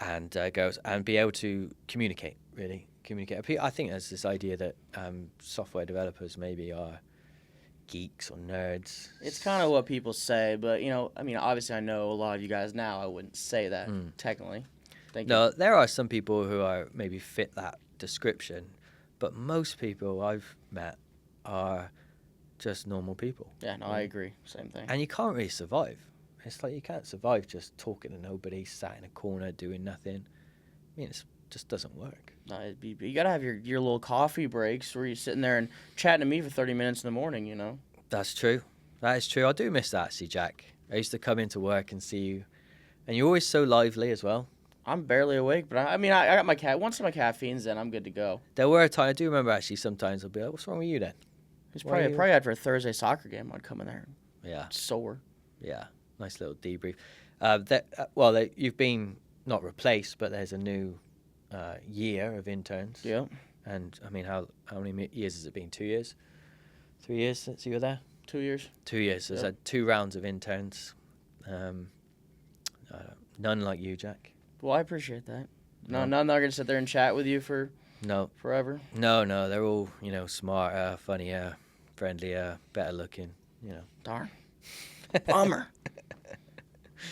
and girls and be able to communicate, really. Communicate. I think there's this idea that software developers maybe are geeks or nerds. It's kind of what people say, but, obviously I know a lot of you guys now. I wouldn't say that technically. No, there are some people who are maybe fit that description, but most people I've met are just normal people. Yeah, no, I agree. Same thing. And you can't really survive. It's like you can't survive just talking to nobody, sat in a corner doing nothing. I mean, it just doesn't work. No, you gotta have your little coffee breaks where you're sitting there and chatting to me for 30 minutes in the morning. That's true. That is true. I do miss that, actually, Jack. I used to come into work and see you, and you're always so lively as well. I'm barely awake, but I got my once my caffeine's in, I'm good to go. There were times I do remember actually. Sometimes I'll be like, "What's wrong with you then?" It's probably after a Thursday soccer game, I'd come in there. Yeah. Sore. Yeah. Nice little debrief. You've been not replaced, but there's a new year of interns. Yeah. And I mean, how many years has it been? 2 years? 3 years since you were there? 2 years. 2 years. So there's had 2 rounds of interns. None like you, Jack. Well, I appreciate that. No, none that are gonna sit there and chat with you for forever. No, they're all smarter, funnier, friendlier, better looking. Darn. Bummer.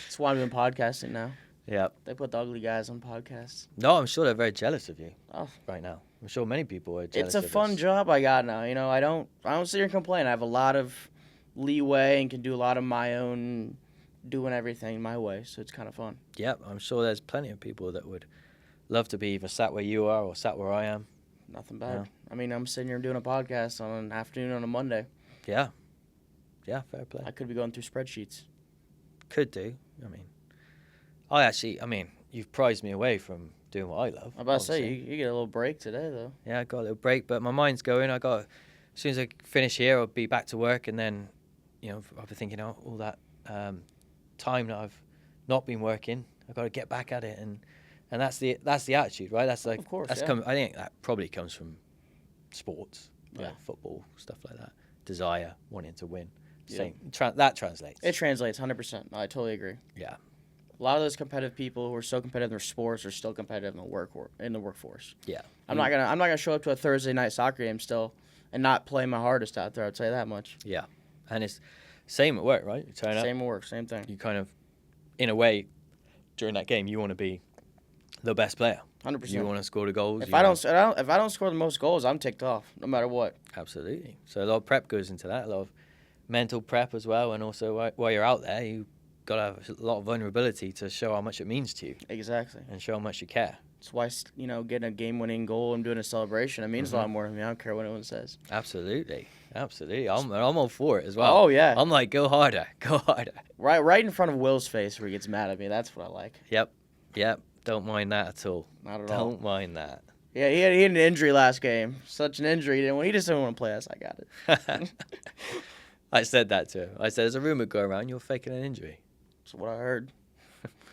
That's why I'm doing podcasting now. Yeah. They put the ugly guys on podcasts. No, I'm sure they're very jealous of you. Oh. Right now. I'm sure many people are jealous. It's a fun job I got now. I don't sit here and complain. I have a lot of leeway and can do a lot of my own, doing everything my way. So it's kind of fun. Yep, I'm sure there's plenty of people that would love to be either sat where you are or sat where I am. Nothing bad. Yeah. I'm sitting here doing a podcast on an afternoon on a Monday. Yeah. Yeah, fair play. I could be going through spreadsheets. Could do. I mean, I mean, you've prized me away from doing what I love. I'm about to say, obviously. you get a little break today, though. Yeah, I got a little break, but my mind's going. As soon as I finish here, I'll be back to work, and then, I'll be thinking, all that time that I've not been working, I've got to get back at it, and that's the attitude, right? That's like, of course, I think that probably comes from sports, like football, stuff like that. Desire, wanting to win. Same. That translates. It translates 100%. I totally agree. Yeah. A lot of those competitive people who are so competitive in their sports are still competitive in the workforce. Yeah. I'm not gonna show up to a Thursday night soccer game still and not play my hardest out there. I'd say that much. Yeah, and it's same at work, right? You turn up. Same at work, same thing. You kind of, in a way, during that game, you want to be the best player. 100%. You want to score the goals. If I don't score the most goals, I'm ticked off, no matter what. Absolutely. So a lot of prep goes into that. A lot of mental prep as well, and also while you're out there, you got to have a lot of vulnerability to show how much it means to you. Exactly. And show how much you care. That's why getting a game-winning goal and doing a celebration, it means a lot more to me. I don't care what anyone says. Absolutely. I'm all for it as well. Oh yeah. I'm like, go harder. Right in front of Will's face where he gets mad at me. That's what I like. Yep. Don't mind that at all. Not at all. Don't mind that. Yeah, he had an injury last game. Such an injury. He just didn't want to play us. I got it. I said that to him. I said, there's a rumor going around you're faking an injury. That's what I heard.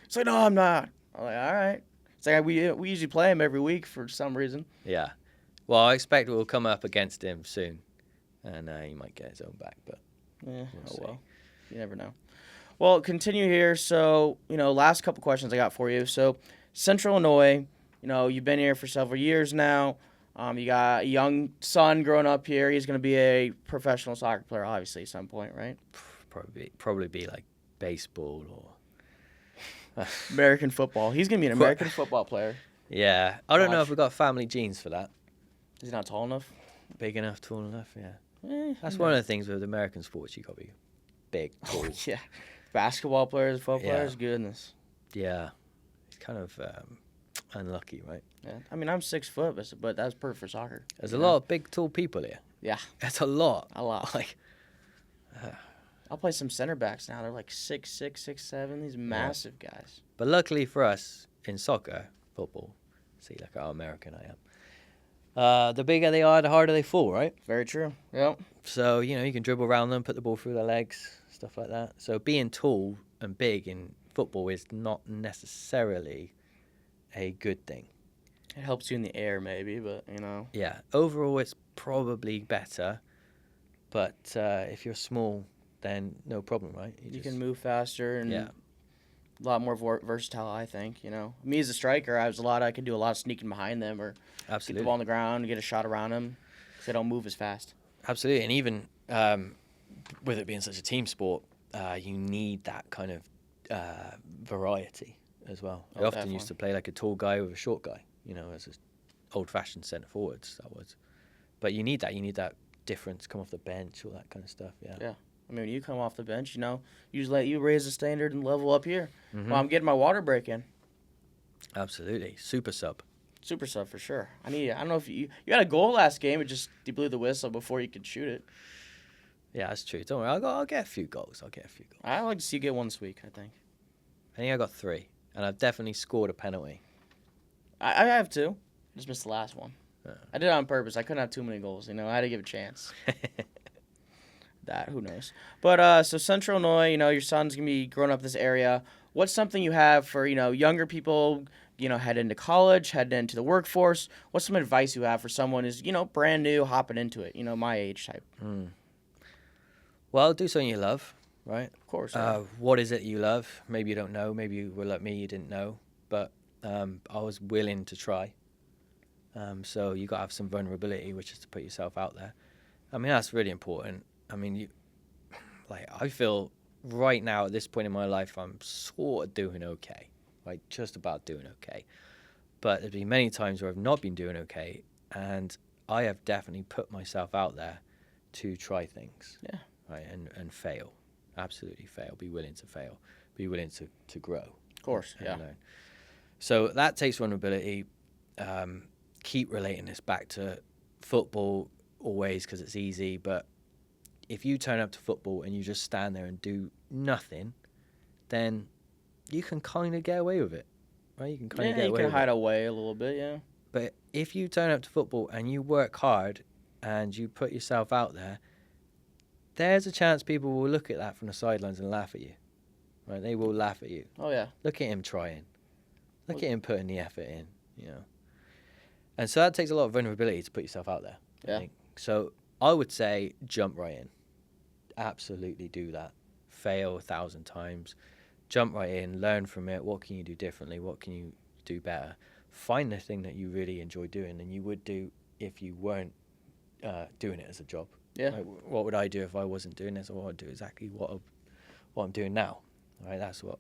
It's like, no, I'm not. I'm like, all right. It's like we usually play him every week for some reason. Yeah. Well, I expect we'll come up against him soon, and he might get his own back. But yeah, we'll see. Well, you never know. Well, continue here. So, last couple questions I got for you. So, Central Illinois, you've been here for several years now. You got a young son growing up here. He's going to be a professional soccer player, obviously, at some point, right? Probably be like baseball or American football. He's going to be an American football player. Yeah. I don't know if we've got family genes for that. Is he not tall enough? Big enough, tall enough, yeah. That's one of the things with American sports. You got to be big, tall. Yeah. Basketball players, football players, goodness. Yeah. It's kind of unlucky, right? Yeah. I mean, I'm 6 foot, but that's perfect for soccer. There's a lot of big, tall people here. Yeah. That's a lot. A lot. Like, I'll play some center backs now. They're like 6'6", 6'7". These massive guys. But luckily for us in soccer, football, see, like how American I am. The bigger they are, the harder they fall, right? Very true. Yep. So, you can dribble around them, put the ball through their legs, stuff like that. So being tall and big in football is not necessarily a good thing. It helps you in the air, maybe, but, Yeah. Overall, it's probably better. But if you're small, then no problem, right? You can move faster and a lot more versatile, I think, Me as a striker, I could do a lot of sneaking behind them or get the ball on the ground and get a shot around them because they don't move as fast. Absolutely. And even with it being such a team sport, you need that kind of variety as well. I often used to play like a tall guy with a short guy, as an old-fashioned centre forwards, that was. But you need that. You need that difference, come off the bench, all that kind of stuff, yeah. Yeah. I mean, when you come off the bench, you just let you raise the standard and level up here. Mm-hmm. Well, I'm getting my water break in. Absolutely. Super sub. Super sub for sure. I don't know if you had a goal last game, you blew the whistle before you could shoot it. Yeah, that's true. Don't worry, I'll get a few goals. I'd like to see you get one this week, I think. I think I got 3, and I've definitely scored a penalty. I have 2. Just missed the last one. I did it on purpose. I couldn't have too many goals. I had to give a chance. Who knows? But so Central Illinois, your son's gonna be growing up in this area. What's something you have for younger people, heading into college, heading into the workforce? What's some advice you have for someone who's brand new, hopping into it? My age type. Well, do something you love, right? Of course. Yeah. What is it you love? Maybe you don't know. Maybe you were like me, you didn't know. But I was willing to try. So you got to have some vulnerability, which is to put yourself out there. I mean, that's really important. I mean, I feel right now at this point in my life, I'm sort of doing okay, like just about doing okay. But there's been many times where I've not been doing okay, and I have definitely put myself out there to try things. Yeah. Right, and fail, absolutely fail. Be willing to fail. Be willing to grow. Of course, yeah. Learn. So that takes vulnerability. Keep relating this back to football always because it's easy, but if you turn up to football and you just stand there and do nothing, then you can kind of get away with it, right? You can kind of get you away can with hide it. away a little bit, yeah. But if you turn up to football and you work hard and you put yourself out there, there's a chance people will look at that from the sidelines and laugh at you, right? They will laugh at you. Oh, yeah. Look at him trying. Look at him putting the effort in, you know. And so that takes a lot of vulnerability to put yourself out there. Yeah. I think. So I would say jump right in. Absolutely do that. Fail 1,000 times. Jump right in. Learn from it. What can you do differently? What can you do better? Find the thing that you really enjoy doing and you would do if you weren't doing it as a job. Yeah. Like, what would I do if I wasn't doing this? Or I'd do exactly what I'm doing now. Right? That's what.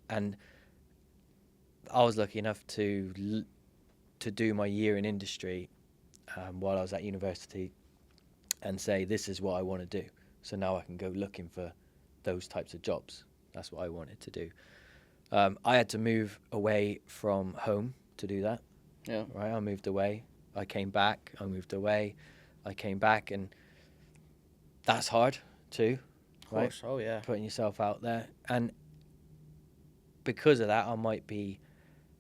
And I was lucky enough to do my year in industry while I was at university and say, this is what I want to do. So now I can go looking for those types of jobs. That's what I wanted to do. I had to move away from home to do that. Yeah. Right. I moved away. I came back. I moved away. I came back, and that's hard too. Of course. Right? Oh, yeah. Putting yourself out there. And because of that, I might be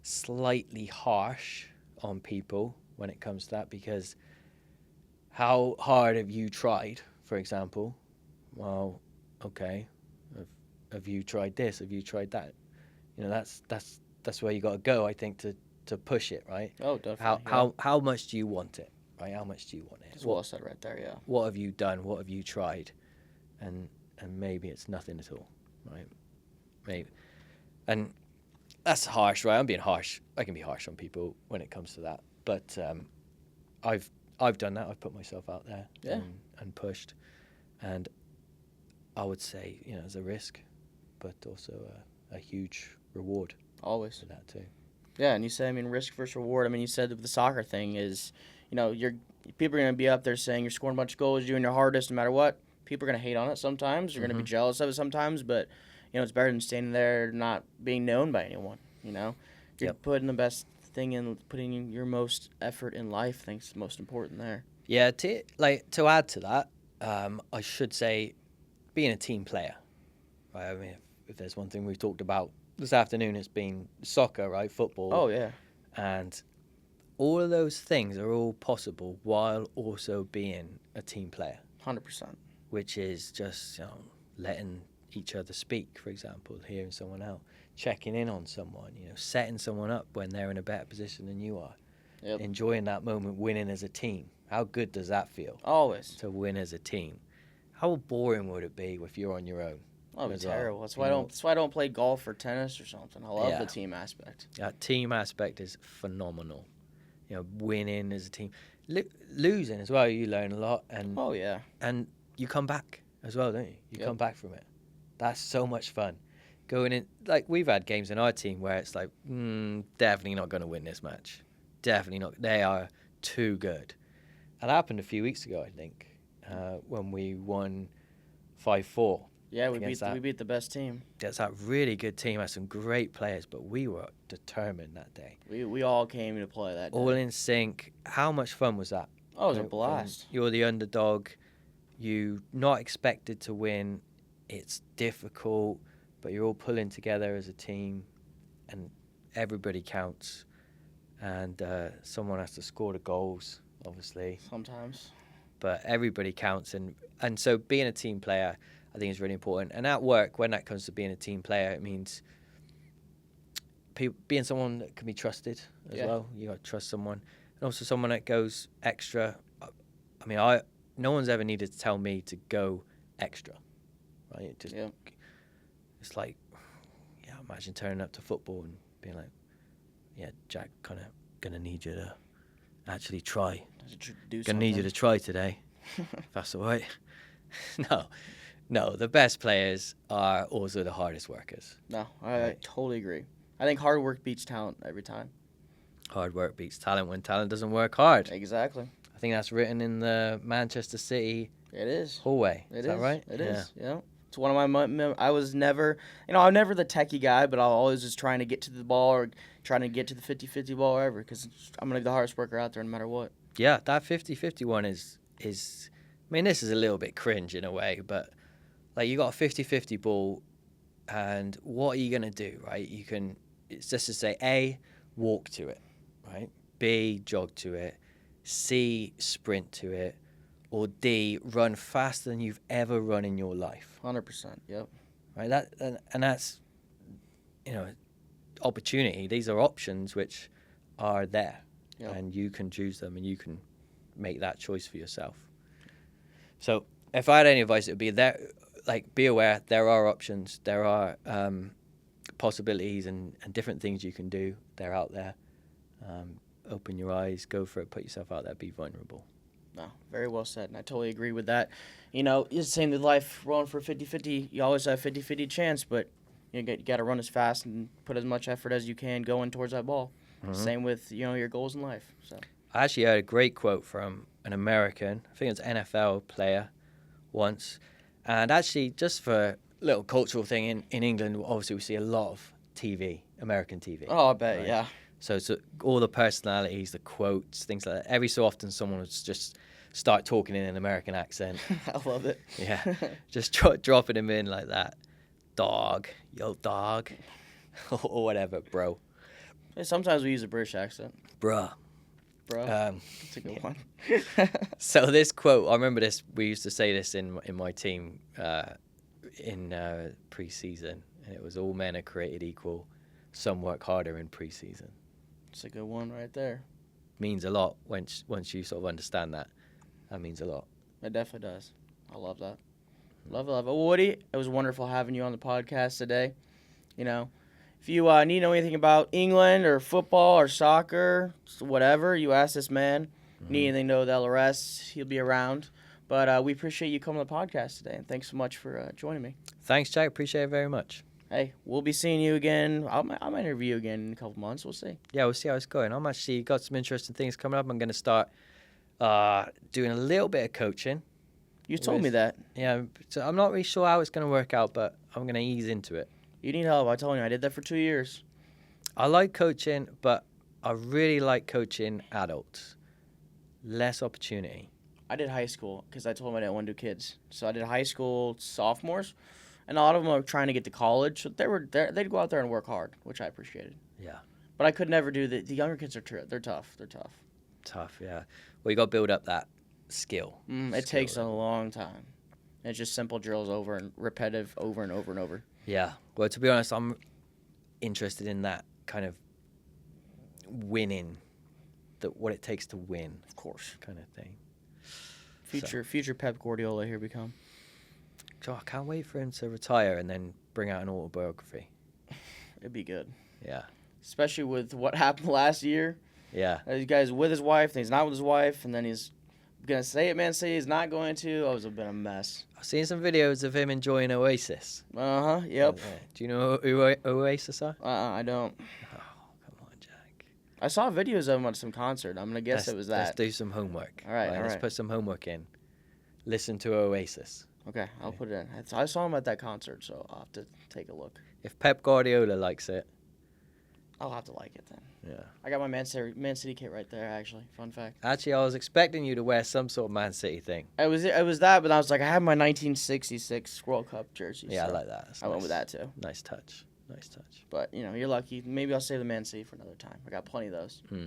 slightly harsh on people when it comes to that, because how hard have you tried, for example? Well, okay, have you tried this? Have you tried that? You know, that's where you got to go, I think, to push it, right? Oh, definitely. How much do you want it, right? How much do you want it? That's well said right there, yeah. What have you done? What have you tried? And maybe it's nothing at all, right? Maybe. And that's harsh, right? I'm being harsh. I can be harsh on people when it comes to that. But I've done that. I've put myself out there and pushed. And I would say, you know, it's a risk, but also a huge reward. Always. For that too. Yeah, and you say, I mean, risk versus reward. I mean, you said the soccer thing is, you know, people are going to be up there saying you're scoring a bunch of goals, you're doing your hardest no matter what. People are going to hate on it sometimes. You're going to be jealous of it sometimes, but, you know, it's better than standing there not being known by anyone, you know? You're putting the best thing in, putting in your most effort in life, I think is the most important there. Yeah, to add to that, I should say being a team player, right? I mean, if there's one thing we've talked about this afternoon, it's been soccer, right? Football. Oh, yeah. And all of those things are all possible while also being a team player. 100%. Which is just, you know, letting each other speak, for example, hearing someone out, checking in on someone, you know, setting someone up when they're in a better position than you are. Yep. Enjoying that moment, winning as a team. How good does that feel? Always. To win as a team. How boring would it be if you're on your own? Oh, it'd be terrible. That's why I don't play golf or tennis or something. I love the team aspect. That team aspect is phenomenal. You know, winning as a team. Losing as well, you learn a lot. And oh, yeah. And you come back as well, don't you? You come back from it. That's so much fun. Going in, like, we've had games in our team where it's like, definitely not going to win this match. Definitely not. They are too good. And that happened a few weeks ago, I think, when we won 5-4. Yeah, we beat the best team. That's that really good team. Had some great players, but we were determined that day. We all came to play that day. All in sync. How much fun was that? Oh, it was a blast. You're the underdog. You're not expected to win. It's difficult, but you're all pulling together as a team, and everybody counts. And someone has to score the goals, obviously. Sometimes. But everybody counts, and so being a team player, I think, is really important. And at work, when that comes to being a team player, it means being someone that can be trusted as well. You got to trust someone, and also someone that goes extra. I mean, no one's ever needed to tell me to go extra, right? It's like, imagine turning up to football and being like, Jack, kind of gonna need you to actually try. Gonna need you to try today. If that's all right. No, the best players are also the hardest workers. No, I totally agree. I think hard work beats talent every time. Hard work beats talent when talent doesn't work hard. Exactly. I think that's written in the Manchester City hallway. Is that right? It is. Yeah. It's one of my. I was never, I'm never the techie guy, but I'm always just trying to get to the ball or trying to get to the 50-50 ball or whatever, because I'm gonna be the hardest worker out there no matter what. Yeah, that 50-50 one is. I mean, this is a little bit cringe in a way, but like, you got a 50-50 ball, And what are you going to do, right? It's just to say, A, walk to it, right? B, jog to it. C, sprint to it. Or D, run faster than you've ever run in your life. 100%, yep. Right? That's, opportunity. These are options which are there. Yep. And you can choose them and you can make that choice for yourself. So if I had any advice, it would be there. Like, be aware there are options, there are possibilities and different things you can do. They're out there. Open your eyes, go for it, put yourself out there, be vulnerable. No, very well said, and I totally agree with that. It's the same with life, rolling for 50-50. You always have 50-50 chance, but you got to run as fast and put as much effort as you can going towards that ball. Mm-hmm. Same with, your goals in life. So I actually heard a great quote from an American, I think it's an NFL player once. And actually, just for a little cultural thing, in England, obviously we see a lot of TV, American TV. Oh, I bet, right? Yeah. So all the personalities, the quotes, things like that. Every so often someone would just start talking in an American accent. I love it. Yeah, just dropping them in like that. Dog, yo dog, or whatever, bro. Yeah, sometimes we use a British accent. Bruh. That's a good one. So this quote, I remember this. We used to say this in my team in pre-season, and it was, "All men are created equal. Some work harder in pre-season." It's a good one right there. Means a lot once you sort of understand that. That means a lot. It definitely does. I love that. Love it. Well, Woody, it was wonderful having you on the podcast today. If you need to know anything about England or football or soccer, whatever, you ask this man. Mm-hmm. Need anything to know with LRS, he'll be around. But we appreciate you coming to the podcast today, and thanks so much for joining me. Thanks, Jack. Appreciate it very much. Hey, we'll be seeing you again. I might interview you again in a couple months. We'll see. Yeah, we'll see how it's going. I'm actually got some interesting things coming up. I'm going to start doing a little bit of coaching. You told me that. Yeah, so I'm not really sure how it's going to work out, but I'm going to ease into it. You need help. I told you. I did that for 2 years. I like coaching, but I really like coaching adults. Less opportunity. I did high school because I told them I didn't want to do kids. So I did high school sophomores, and a lot of them are trying to get to college. So they'd go out there and work hard, which I appreciated. Yeah. But I could never do the younger kids are they're tough. They're tough. Tough, yeah. Well, you got to build up that skill. It takes a long time. It's just simple drills over and repetitive over and over and over. Yeah. Well, to be honest, I'm interested in that kind of winning, what it takes to win. Of course. Kind of thing. Future Pep Guardiola here become. So I can't wait for him to retire and then bring out an autobiography. It'd be good. Yeah. Especially with what happened last year. Yeah. This guy's with his wife, then he's not with his wife, and then he's going to say it, man, say he's not going to. Oh, it's been a mess. I've seen some videos of him enjoying Oasis. Uh-huh, yep. Do you know who Oasis are? I don't. Oh, come on, Jack. I saw videos of him at some concert. I'm going to guess it was that. Let's do some homework. All right. Let's put some homework in. Listen to Oasis. Okay, I'll put it in. I saw him at that concert, so I'll have to take a look. If Pep Guardiola likes it, I'll have to like it then. Yeah. I got my Man City kit right there, actually. Fun fact. Actually, I was expecting you to wear some sort of Man City thing. It was that, but I was like, I have my 1966 World Cup jersey. Yeah, so I like that. That's went with that, too. Nice touch. But, you're lucky. Maybe I'll save the Man City for another time. I got plenty of those. So.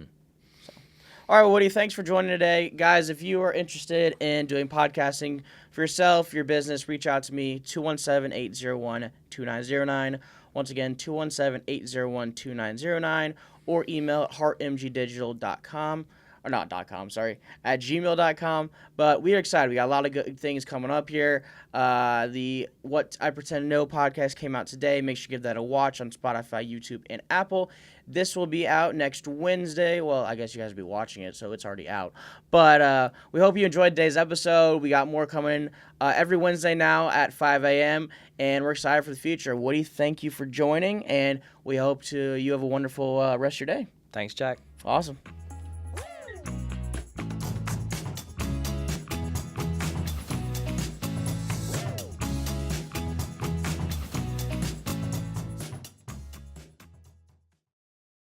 All right, well, Woody, thanks for joining today. Guys, if you are interested in doing podcasting for yourself, your business, reach out to me, 217-801-2909. Once again, 217-801-2909, or email at heartmgdigital.com, or not .com, sorry, at gmail.com. But we are excited. We got a lot of good things coming up here. The What I Pretend to Know podcast came out today. Make sure you give that a watch on Spotify, YouTube, and Apple. This will be out next Wednesday. Well, I guess you guys will be watching it, so it's already out. But we hope you enjoyed today's episode. We got more coming every Wednesday now at 5 a.m., and we're excited for the future. Woody, thank you for joining, and we hope you have a wonderful rest of your day. Thanks, Jack. Awesome.